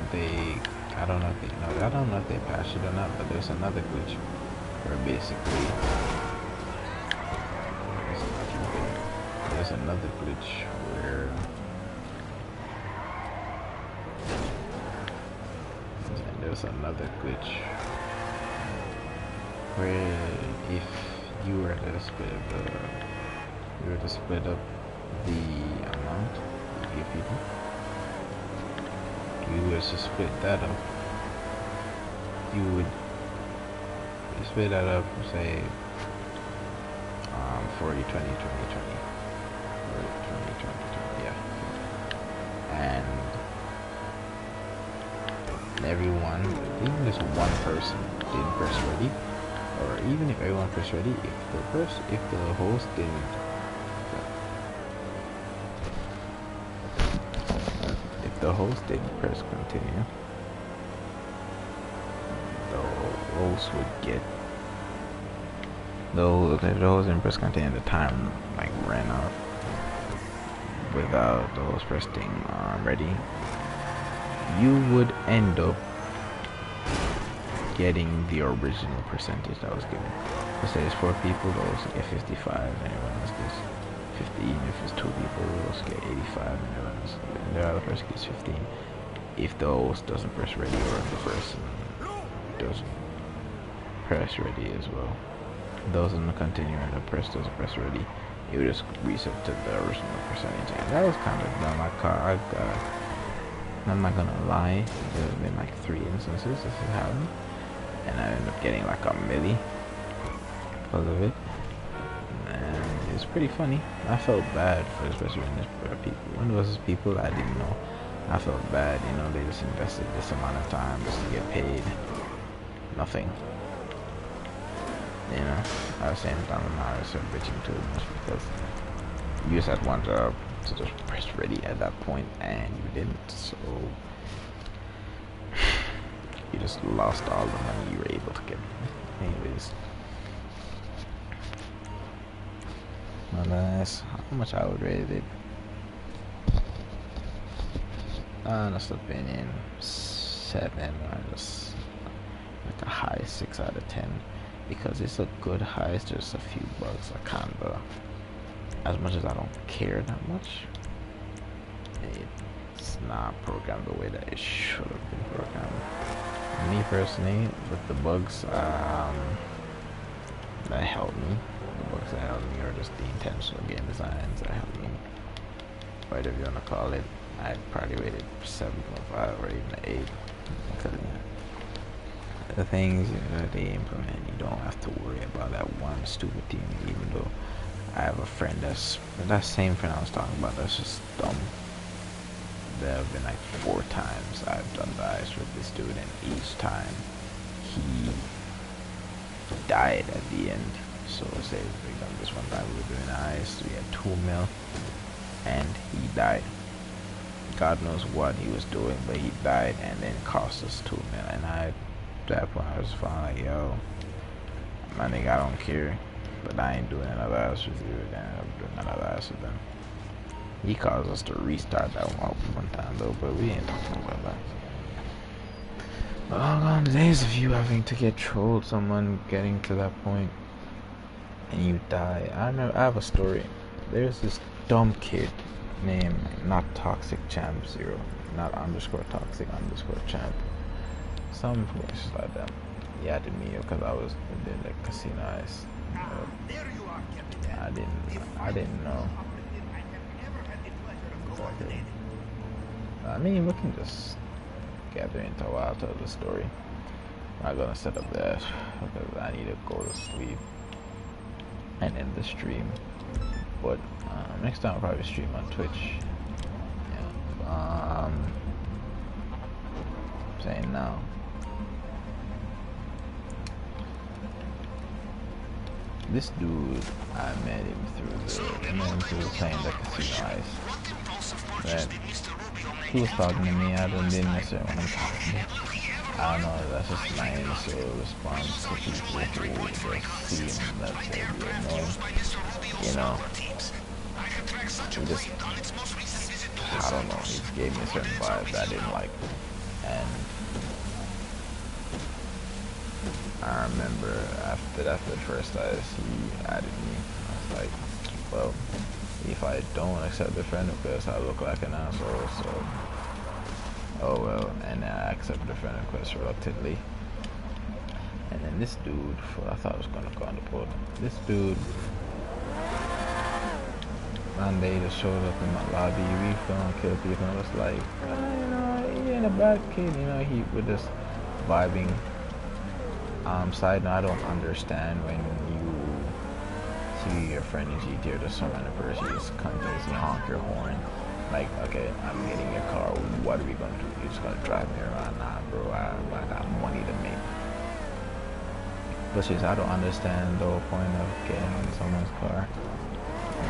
I don't know if they patched it or not, but there's another glitch where basically there's another glitch where if you were to split up the amount you give people, you were to split that up, you would split that up, say 40, 20, 20, 20, 40, 20, 20, 20, yeah. And everyone, even if one person didn't press ready, or even if everyone pressed ready, if the host didn't, press continue, the host would get those didn't press continue, the time like ran out without those pressing ready, you would end up getting the original percentage that was given. Let's say it's 4 people, those get 55, and everyone else gets 15. If it's 2 people, those get 85, and everyone else, and the other person gets 15. If the host doesn't press ready, or if the person doesn't press ready as well, doesn't continue, and the person doesn't press ready, it would just reset to the original percentage. And that was kind of dumb. I'm not gonna lie, there have been like 3 instances this has happened, and I ended up getting like a milli because of it, and it's pretty funny. I felt bad for, especially when it was people I didn't know. I felt bad, you know, they just invested this amount of time just to get paid nothing, you know. At the same time, I'm not so bitching too much, because you just had one job to just press ready at that point and you didn't, so you just lost all the money you were able to get. Anyways, that's how much I would rate it. Honest opinion, 7, or just like a high 6 out of 10, because it's a good heist. There's a few bugs I kinda, as much as I don't care that much, it's not programmed the way that it should have been programmed. Me personally, with the bugs that helped me, are just the intentional game designs that helped me, whatever you wanna call it. I'd probably rate it 7.5 or even 8, because the things that they implement, you don't have to worry about that one stupid thing. Even though I have a friend that same friend I was talking about that's just dumb. There have been like 4 times I've done the ice with this dude, and each time he died at the end. So say we done this one time we were doing heist, we had 2 mil, and he died. God knows what he was doing, but he died and then cost us 2 mil. And at that point I was fine, like, yo, my nigga, I don't care, but I ain't doing another heist with you. Then I'm doing another heist with them. He caused us to restart that one time though, but we ain't talking about that. Long on the days of you having to get trolled, someone getting to that point, and you die. I have a story. There's this dumb kid named not toxic champ 0, not underscore toxic underscore champ. Some voices like that. He added me because I was in the casino heist. I didn't know. Exactly. I mean, we can just gather into a while, tell the story. I'm not gonna set up that because I need to go to sleep and end the stream. But next time I'll probably stream on Twitch. Yeah. Saying now. This dude, I met him through playing the casino heist. That he was talking to me. I didn't necessarily want him talking to me. I don't know. That's just my initial response to people who just seem that they'd be annoying. You know, he just, I don't know. He just gave me a certain vibe that I didn't like, and I remember after the first heist, he added me. I was like, well, if I don't accept the friend request, I look like an asshole, so oh well. And I accept the friend request reluctantly. And then this dude, I thought I was gonna go on the board. This dude, one day just showed up in my lobby, we filmed kill people, and I was like, you know, he ain't a bad kid, you know, he was just vibing. Side note, I don't understand when you see your friend in GTA to some other person, you just continuously honk your horn. Like, okay, I'm getting your car, what are we gonna do? You're just gonna drive me around? Nah, bro, I got money to make. But I don't understand the whole point of getting in someone's car,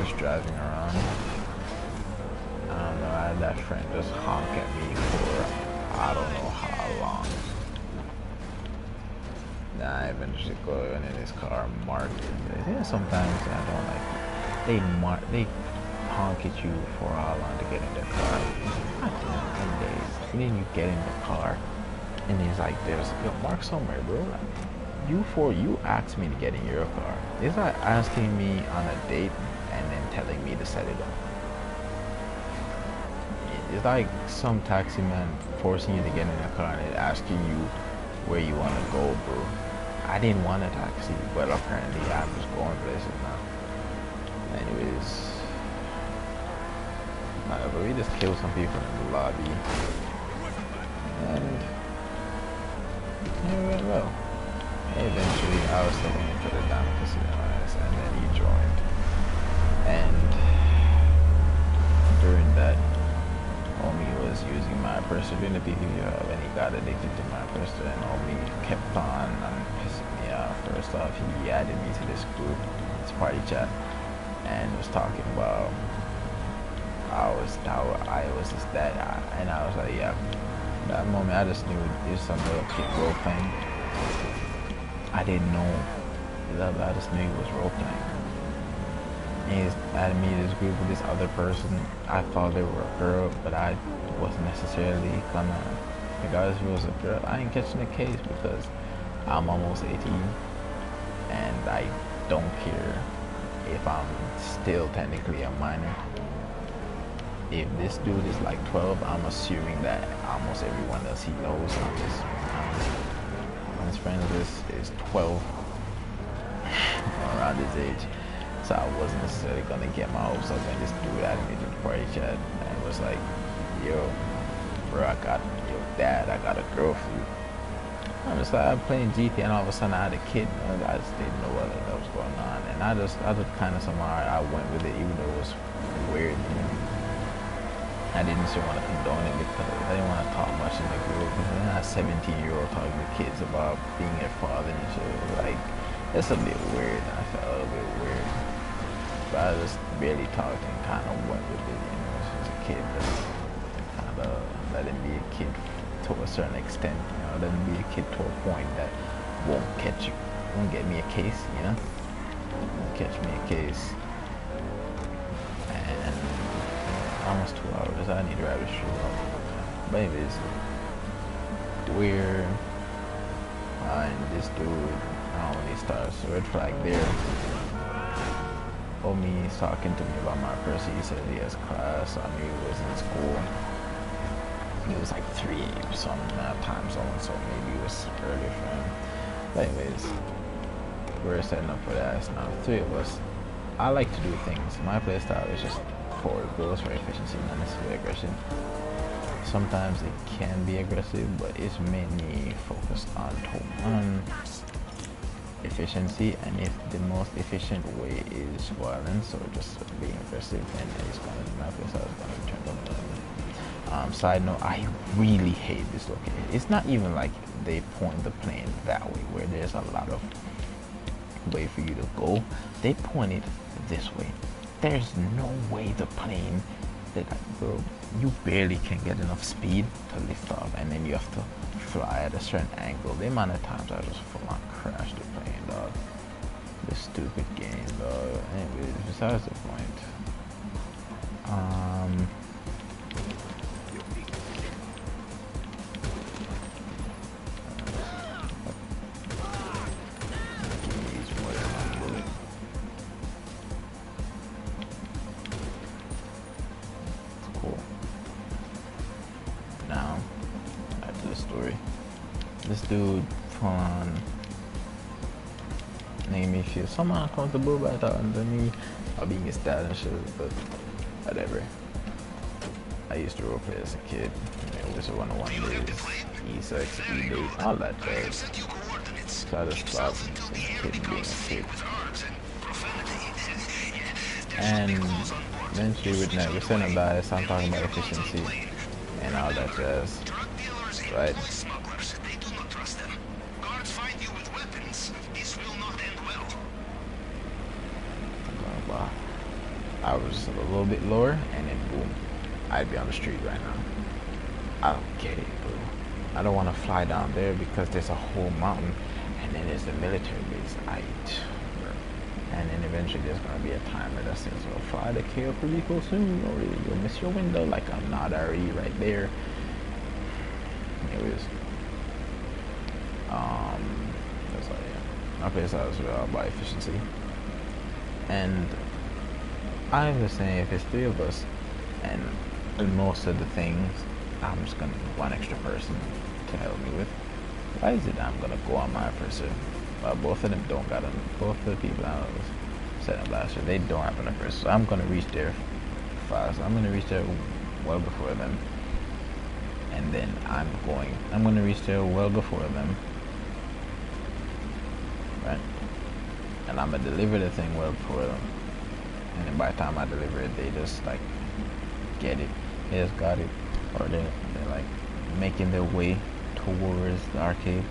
just driving around. I don't know, I had that friend just honk at me for I don't know how long. I eventually go in his car, mark it. Yeah, sometimes I don't like they honk at you for how long to get in the car. God damn, some days. And then you get in the car, and he's like, "There's yo, mark somewhere, bro." You asked me to get in your car. It's like asking me on a date and then telling me to set it up. It's like some taxi man forcing you to get in a car and asking you where you want to go, bro. I didn't want a taxi, but apparently I'm just going places now. Anyways, but we just killed some people in the lobby, and it went well. Eventually, I was taking him to the down casino, and then he joined. And during that, homie was using my pistol during the PvP hub, and he got addicted to my pistol, and homie kept on pissing me off. First off, he added me to this group, this party chat, and was talking about how I was just that, and I was like, yeah. That moment, I just knew there's some little kid role playing. I didn't know that, I just knew he was role playing. He's added me to this group with this other person. I thought they were a girl, but I wasn't necessarily gonna, regardless if it was a girl, I ain't catching the case because I'm almost 18 and I don't care if I'm still technically a minor. If this dude is like 12, I'm assuming that almost everyone else he knows on his friends list is 12 around his age. So I wasn't necessarily gonna get my hopes up, and this dude added me to the party chat and was like, yo, bro, dad, I got a girl for you. I'm just like, I'm playing GTA, and all of a sudden I had a kid, and I just didn't know what was going on, and I just kind of somehow I went with it, even though it was weird. I didn't necessarily want to condone it because I didn't want to talk much in the group. Because I'm not a 17-year-old talking to kids about being their father and shit. Like, It's a bit weird. I felt a little bit weird. But I just barely talked and kind of went with it. You know, she was a kid, just kind of let him be a kid to a certain extent. You know, let him be a kid to a point that won't catch you, won't get me a case. You know, won't catch me a case. And almost 2 hours. I need to wrap this show up. But anyways, weird. And this dude, I don't really start. So red flag there. Homie talking to me about my person. He said he has class. I knew he was in school. It was like 3 or something time zone, so maybe it was early for him. But anyways, we're setting up for that. So now 3 of us. I like to do things. My play style is just forward goals for efficiency, not necessarily aggression. Sometimes it can be aggressive, but it's mainly focused on efficiency, and if the most efficient way is violence or just being aggressive, then it's gonna be my place. I was gonna turn on. Side note, I really hate this location. It's not even like they point the plane that way where there's a lot of way for you to go. They point it this way. There's no way the plane, bro, you barely can get enough speed to lift off, and then you have to fly at a certain angle. The amount of times I just full on crashed the plane, dog. This stupid game, dog. Anyways, besides the point. This dude from made me feel somehow uncomfortable by talking to me or being his dad and shit, but whatever. I used to roleplay as a kid. It was a 101 days, E-sex, E-date, all that jazz. So I just thought as a kid being a kid. And eventually with that, we're saying about it, so I'm talking about efficiency and all that jazz, right? I was a little bit lower, and then boom, I'd be on the street right now. I don't get it, bro. I don't want to fly down there because there's a whole mountain, and then there's the military base. And then eventually there's gonna be a timer that says, "Well, fly to Cayo Perico soon, or you'll miss your window." Like I'm not already right there. Anyways, that's like my place I was about efficiency, and I'm just saying if it's 3 of us, and most of the things I'm just gonna need 1 extra person to help me with. Why is it I'm gonna go on my person? Both of them don't got them. Both of the people I was setting last year, they don't have enough person. So I'm gonna reach there fast. I'm gonna reach there well before them, and then I'm gonna reach there well before them, right? And I'm gonna deliver the thing well before them. And then by the time I deliver it, they just like get it. They just got it, or they're like making their way towards the arcade.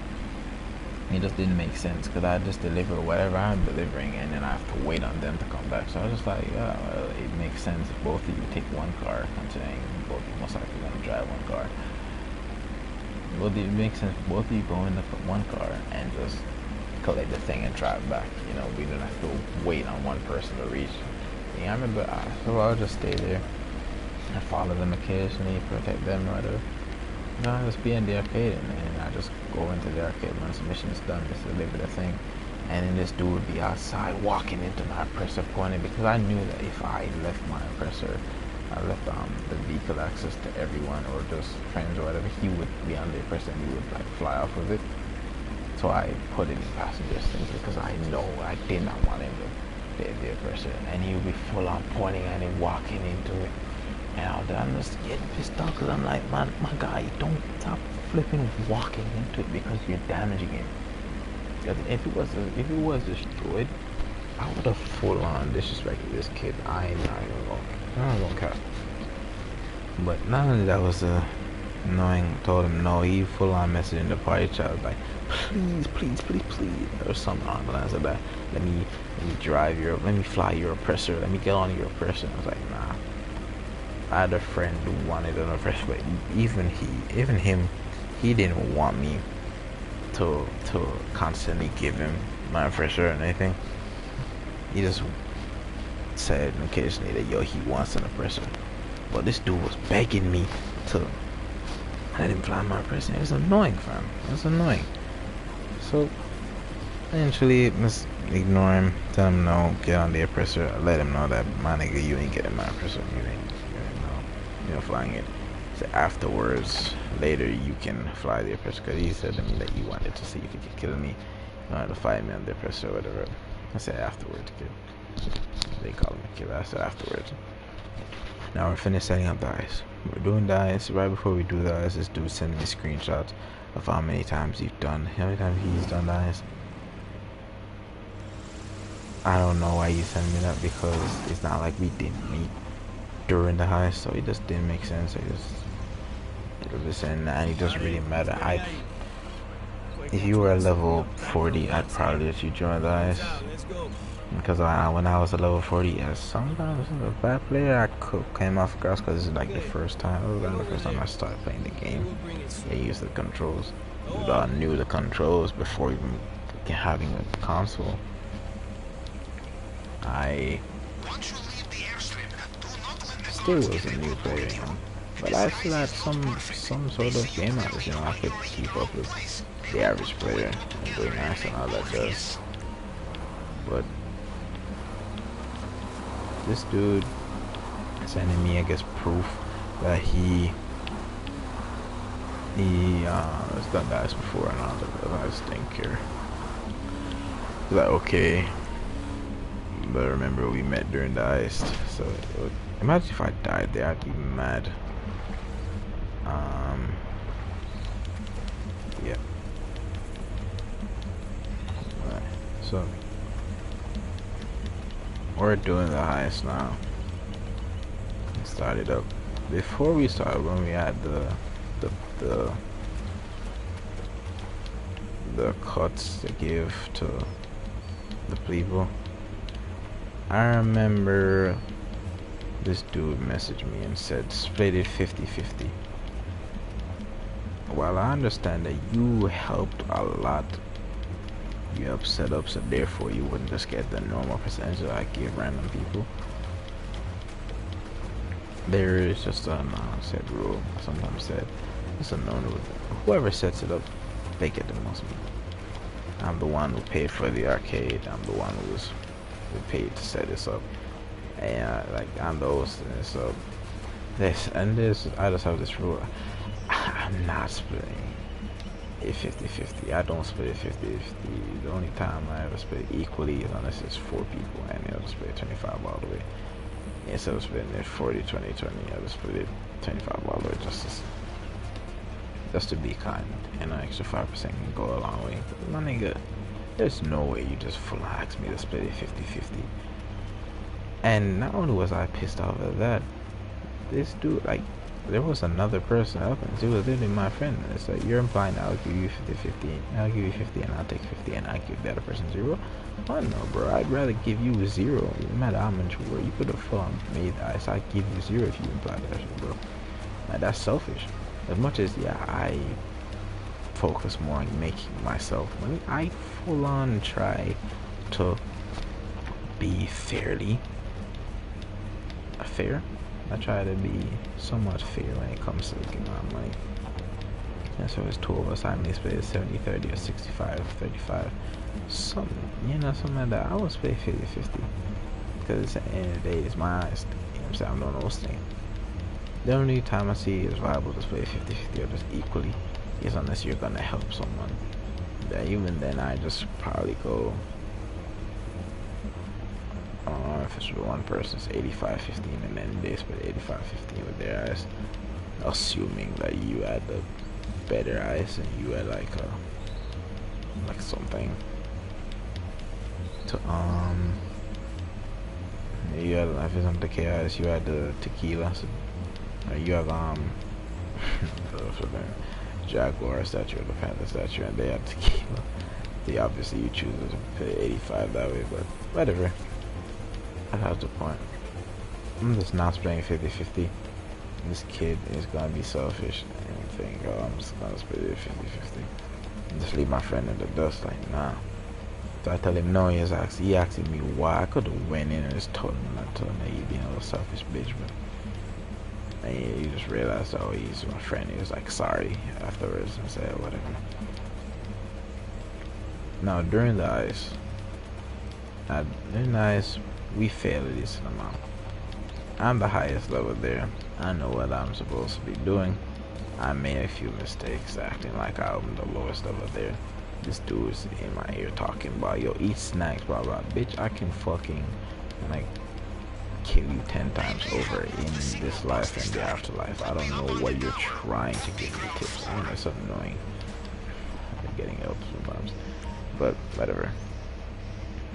It just didn't make sense because I just deliver whatever I'm delivering, and then I have to wait on them to come back. So I was just like, yeah, well, it makes sense if both of you take 1 car, considering both of you most likely gonna drive 1 car. Well, it makes sense if both of you go in the 1 car and just collect the thing and drive back. You know, we don't have to wait on 1 person to reach. Yeah, I remember, so I'll just stay there and follow them occasionally, protect them, whatever. No, I'll just be in the arcade, and I just go into the arcade once the mission is done, just deliver the thing. And then this dude would be outside walking into my oppressor pointing, because I knew that if I left my oppressor, I left the vehicle access to everyone or just friends or whatever, he would be on the oppressor and he would like fly off with it. So I put it in passenger things because I know I did not want him to be the oppressor, and he would be full on pointing and him walking into it. And I'm just getting pissed off because I'm like, my guy, don't stop flipping walking into it because you're damaging it. If it was destroyed, I would have full on disrespected this kid. I'm not gonna care. But not only that was annoying, told him no, he full on messaging the party chat like, please, or something along the lines of that. Let me let me fly your oppressor. Let me get on your oppressor. I was like, nah. I had a friend who wanted an oppressor, but even him, he didn't want me to constantly give him my oppressor or anything. He just said occasionally that he wants an oppressor. But this dude was begging me to let him fly my oppressor. It was annoying, fam. It was annoying. So eventually, just ignore him. Tell him no. Get on the oppressor. Let him know that my nigga, you ain't getting my oppressor. You ain't flying it. So afterwards, later you can fly the oppressor. Cause he said to me that he wanted to see if he could kill me. He wanted to fight me on the oppressor or whatever. I said afterwards, kid. They call him a killer. I said afterwards. Now we're finished setting up dice. We're doing dice. Right before we do dice, this dude sending me screenshots of how many times he's done. How many times he's done dice. I don't know why he's sending me that, because it's not like we didn't meet during the heist, so it just didn't make sense. It was and it doesn't really matter. If you were a level 40, I'd probably let you join the heist, because when I was a level 40, yes, sometimes a bad player, I came off grass, because it's like the first time. It was like the first time I started playing the game. I used the controls. I knew the controls before even having a console. I still was a new player, but I still had some sort of game knowledge. I could keep up with the average player and doing nice and all that does. But this dude sending me, I guess, proof that he has done that before and all that. I just didn't care. Like, okay. But remember, we met during the heist, so imagine if I died there, I'd be mad. Yeah. Right. So we're doing the heist now. Started up. Before we started, when we had the cuts to give to the people, I remember this dude messaged me and said split it 50-50. While I understand that you helped a lot, you helped set up, so therefore you wouldn't just get the normal percentage that I give random people. There is just a non-set rule. Sometimes said it's a known rule. Whoever sets it up, they get the most money. I'm the one who paid for the arcade. I'm the one who paid to set this up, and like I'm the host, and so I just have this rule. I'm not splitting it 50-50. I don't split it 50-50. The only time I ever split it equally is unless it's 4 people, and I'll split it 25 all the way. Instead of splitting it 40-20-20, I'll just split it 25 all the way, just to be kind, and an extra 5% can go a long way. My nigga, there's no way you just full asked me to split it 50-50. And not only was I pissed off at that, this dude, like, there was another person helping. He was literally my friend. It's like, you're implying I'll give you 50-50, I'll give you 50 and I'll take 50 and I'll give the other person 0. Oh no, bro, I'd rather give you 0. No matter how much you were, you could have made ice. I'd give you 0 if you implied that shit, bro. Like, that's selfish. As much as, yeah, I focus more on making myself money, I full on try to be fair. I try to be somewhat fair when it comes to giving out money. And so it's 2 of us. I may split it 70-30 or 65-35. Something like that. I would split 50-50. Because at the end of the day, it's my eyes. You know what I'm saying? I'm doing those things. The only time I see it's viable to split 50-50 or just equally is unless you're gonna help someone. Even then, I just probably go, if it's with one person, it's 85-15, and then they split 85-15 with their eyes, assuming that you had the better eyes and you had like something to you had, if it's on the KIs, you had the tequila, so you have Jaguar statue or the Panther statue, and they have tequila. The obviously you choose to pay 85 that way, but whatever. That's the point. I'm just not playing 50-50. This kid is gonna be selfish and think, oh, I'm just gonna split it 50-50. And just leave my friend in the dust, like, nah. So I tell him no, he asking me why. I could have went in and just told him, not told him that he being a little selfish bitch, but and you just realized, oh, he's my friend. He was like sorry afterwards and said whatever. Now during the ice, we failed a decent amount. I'm the highest level there. I know what I'm supposed to be doing. I made a few mistakes acting like I'm the lowest level there. This dude's in my ear talking about, yo, eat snacks, blah blah. Bitch, I can fucking like kill you 10 times over in this life and the afterlife. I don't know what you're trying to give me tips. I know it's annoying. I'm getting help sometimes, but whatever.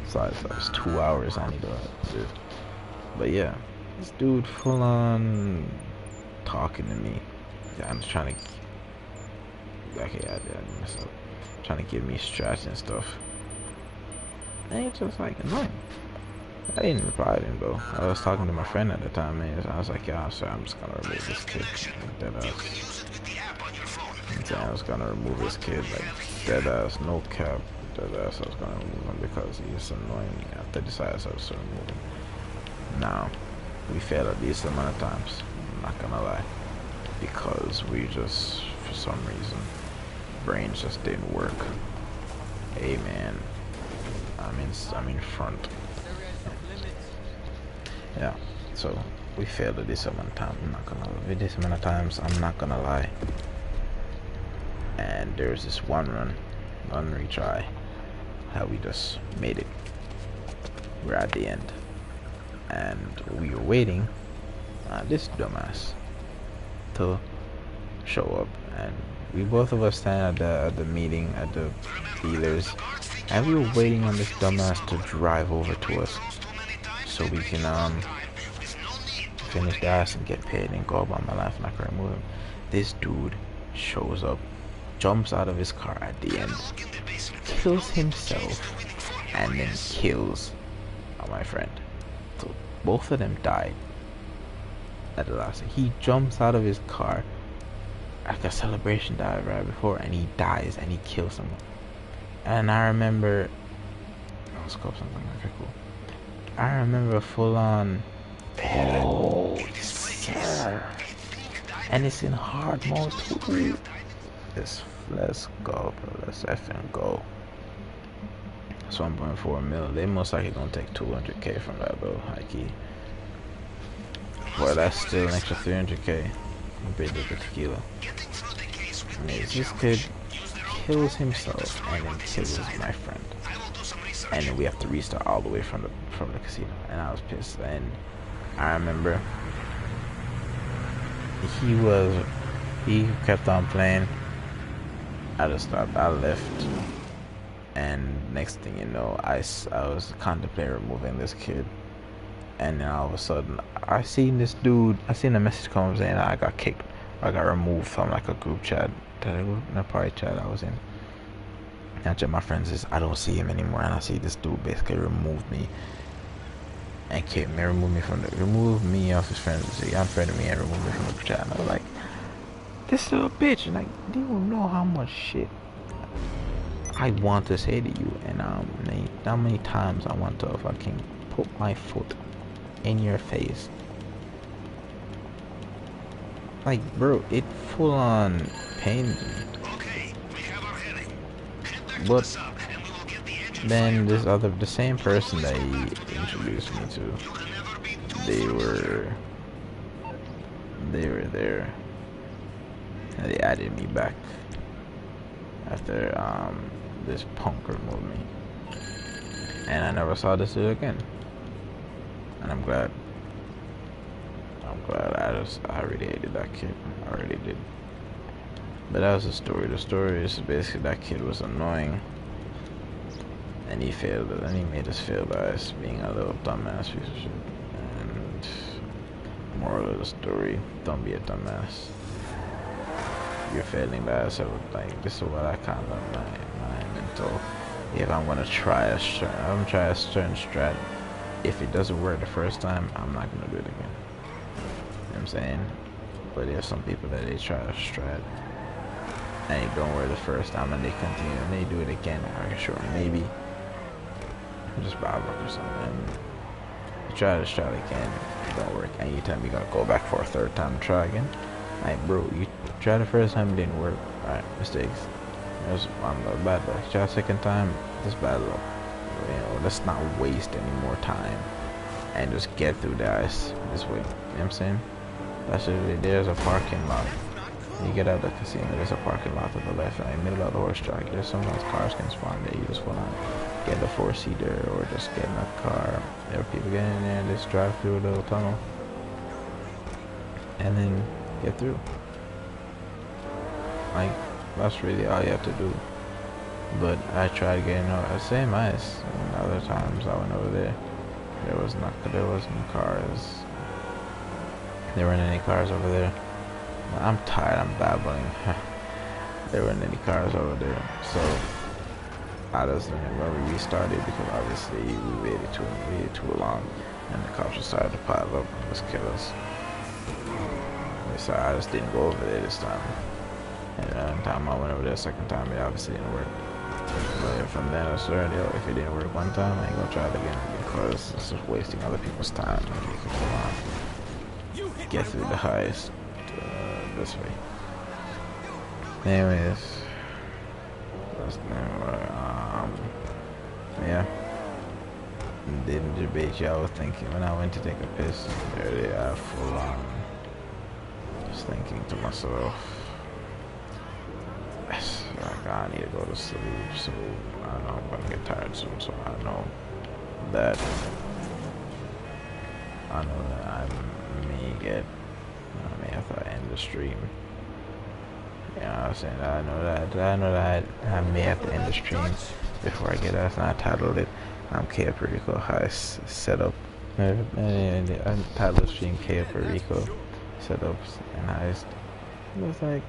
So it's 2 hours I need to do. But yeah, this dude full on talking to me. Yeah, I'm just trying to. Okay, I did mess up. Trying to give me strats and stuff. And it's just like annoying. I didn't reply to him though. I was talking to my friend at the time, and I was like, yeah, sorry, I'm just gonna remove this kid. Like, dead ass. And I was gonna remove this kid, like dead ass, no cap, dead ass. I was gonna remove him because he's annoying me. After I decided I was gonna remove him. Now, we failed a decent amount of times. I'm not gonna lie, because we just, for some reason, brains just didn't work. Hey man, I'm in front. Yeah, so we failed at this amount of times. I'm not gonna lie. And there's this one retry, how we just made it. We're at the end, and we were waiting on this dumbass to show up, and we both of us stand at the meeting at the dealers, and we were waiting on this dumbass to drive over to us so we can finish the ass and get paid and go about my life and I can remove him. This dude shows up, jumps out of his car at the end, kills himself, and then kills my friend. So both of them died at the last. He jumps out of his car like a celebration died right before, and he dies and he kills someone. And I remember, let's go something. Okay, cool. I remember full on. Oh, sir. And it's in hard mode too. Let's go, bro. Let's effing go. That's 1.4 mil. They most likely gonna take 200k from that though, high key. Boy, that's still an extra 300k compared to the tequila. Anyways, this kid kills himself and then kills my friend, and then we have to restart all the way from the casino. And I was pissed. And I remember he kept on playing. I just stopped. I left, and next thing you know, I was contemplating removing this kid, and then all of a sudden I seen a message come saying I got kicked. I got removed from like a group chat, a party chat I was in. And I check my friends, I don't see him anymore, and I see this dude basically removed me and remove me off his friends. See, unfriended me and removed me from the chat. And I was like, this little bitch, and like, do you know how much shit I want to say to you, and how many times I want to fucking put my foot in your face. Like, bro, it full on pains me. But then the same person that he introduced me to, they were there, and they added me back after this punk removed me, and I never saw this dude again. And I'm glad. I really hated that kid. I really did. But that was the story. The story is basically that kid was annoying, and he failed it, and he made us fail by us being a little dumbass piece of shit. And moral of the story: don't be a dumbass. you're failing that. So like this is what I kind of my mental. If I'm gonna try a certain strat, if it doesn't work the first time, I'm not gonna do it again. You know what I'm saying? But there's some people that they try a strat and it don't work the first time and they continue and they do it again. I'm sure maybe just bad luck or something. You try to strat again, it don't work. Anytime you gotta go back for a third time to try again. Like bro, you try the first time, it didn't work. Alright, mistakes. There's bad luck. Try the second time, just bad luck. You know, let's not waste any more time and just get through the ice this way. You know what I'm saying? That's usually there's a parking lot. You get out of the casino, there's a parking lot to the left, in the middle of the horse track. There's sometimes cars can spawn there. You just wanna get the 4-seater or just get in a car. There are people getting in there and just drive through a little tunnel and then get through. Like that's really all you have to do. But I tried getting over the same ice, and other times I went over there. There wasn't cars. There weren't any cars over there. I'm tired, I'm babbling. There weren't any cars over there. So I just remember we restarted because obviously we waited too long and the cops just started to pile up and just kill us. So I just didn't go over there this time. And the time I went over there second time, it obviously didn't work. But from then I started, if it didn't work one time, I ain't gonna try it again because it's just wasting other people's time. And you can come on, get through the heist this way. Anyways, that's yeah. Didn't debate you. I was thinking when I went to take a piss, there they are full on. Just thinking to myself, like I need to go to sleep, so I know I'm gonna get tired soon, so I know that I may have to end the stream. You know what I'm saying? I know that I may have to end the stream before I get out. And I titled it Cayo Perico Heist Setup. I titled the stream Cayo Perico Setups and Heist. It was like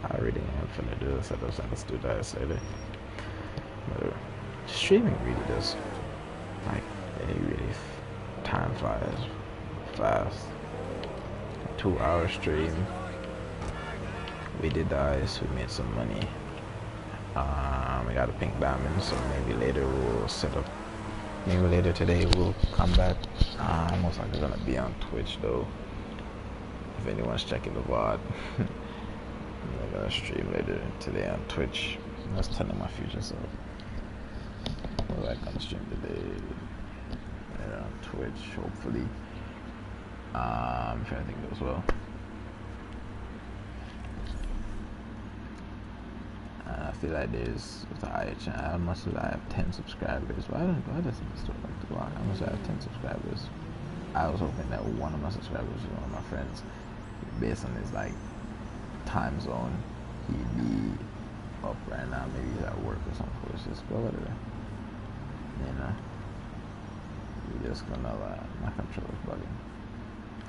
I really am finna do the setups and let's do that later. But streaming really does, like, it really time flies fast. 2-hour stream. We did the ice, we made some money. We got a pink diamond, so maybe later we'll set up. Maybe later today we'll come back. Most likely gonna be on Twitch though. If anyone's checking the VOD. I'm gonna stream later today on Twitch. That's telling my future self. We're like gonna stream today on Twitch, hopefully. If everything goes well. I feel like there's with the IHN, I must have 10 subscribers. Why doesn't it still like the block? I must have 10 subscribers. I was hoping that one of my subscribers was one of my friends. Based on his like time zone, he'd be up right now. Maybe he's at work or something. It's just go with it. You know, we're just gonna my controller's bugging.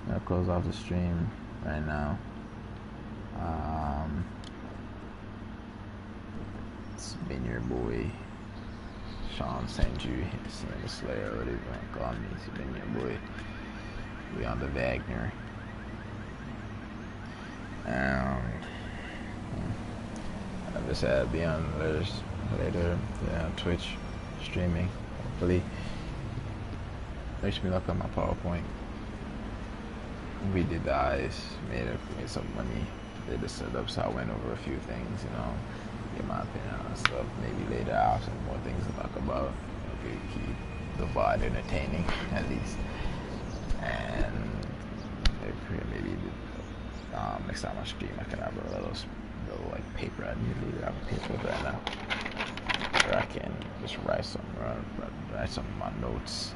I'm gonna close off the stream right now. It's been your boy Sean sent you Slinger Slayer, whatever you want to call me. It's been your boy. We on the Wagner. I just had to be on later on Twitch streaming. Hopefully, makes me look at my PowerPoint. We did the ice, made some money, did the setups. I went over a few things, you know, get my opinion on stuff. Maybe later I'll have some more things to talk about. Okay, keep the VOD entertaining at least, and maybe. Next time I stream, I can have a little like paper. I need to leave it out of paper right now, where I can just write some of my notes.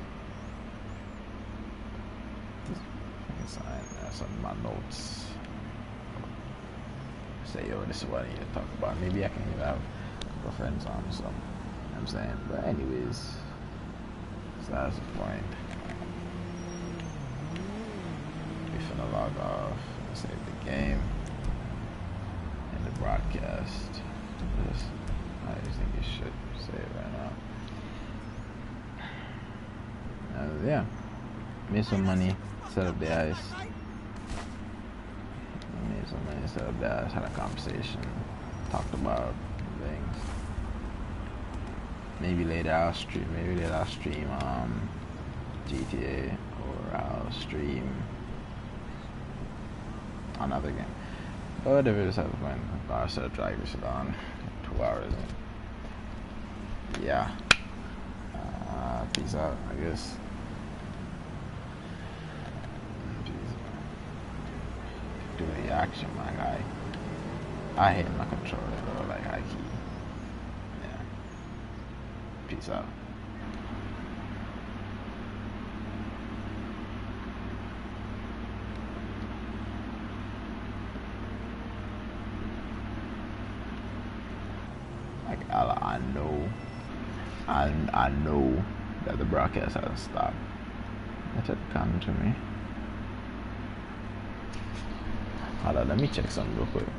Some of my notes. Say, yo, this is what I need to talk about. Maybe I can even have a couple friends on or something. You know what I'm saying, but anyways, so that's the point. We finna log off. Save the game. the broadcast. I just think you should say it right now. Yeah, made some money, set up the ice. Made some money, set up the ice, had a conversation, talked about things. Maybe later I'll stream GTA, or I'll stream another game. But whatever, just have fun. I'll set driving shit on 2 hours. And yeah. Peace out, I guess. Do the action, my guy. I hate my controller though, like high key. Yeah. Peace out. Like I know that the broadcast hasn't stopped. That's a comment to me. Hold on, let me check something real quick.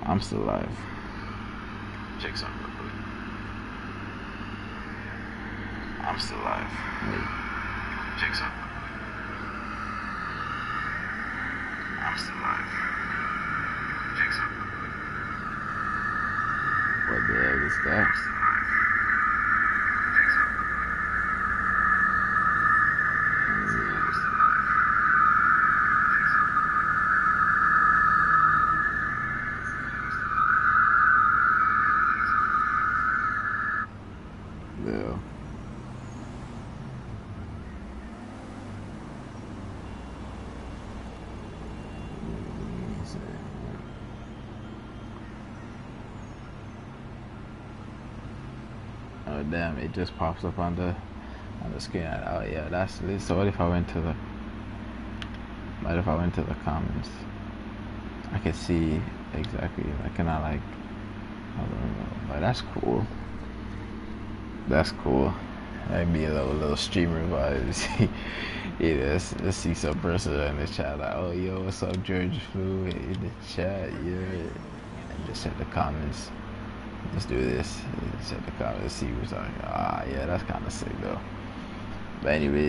I'm still live. Check something real quick. I'm still live. Wait. Check something. I'm still live. Check something. What the hell is that? Yeah. Oh damn! It just pops up on the screen. Oh yeah, that's it. So what if I went to the comments? I could see exactly. Like, can I like? I don't know. But that's cool. That's cool. That'd be a little streamer vibes. Yeah, let's see some person in the chat like, oh yo, what's up, George Flu in the chat, yeah. And just hit the comments. Let's do this. Just hit the comments, see what's like. Yeah, that's kinda sick though. But anyways.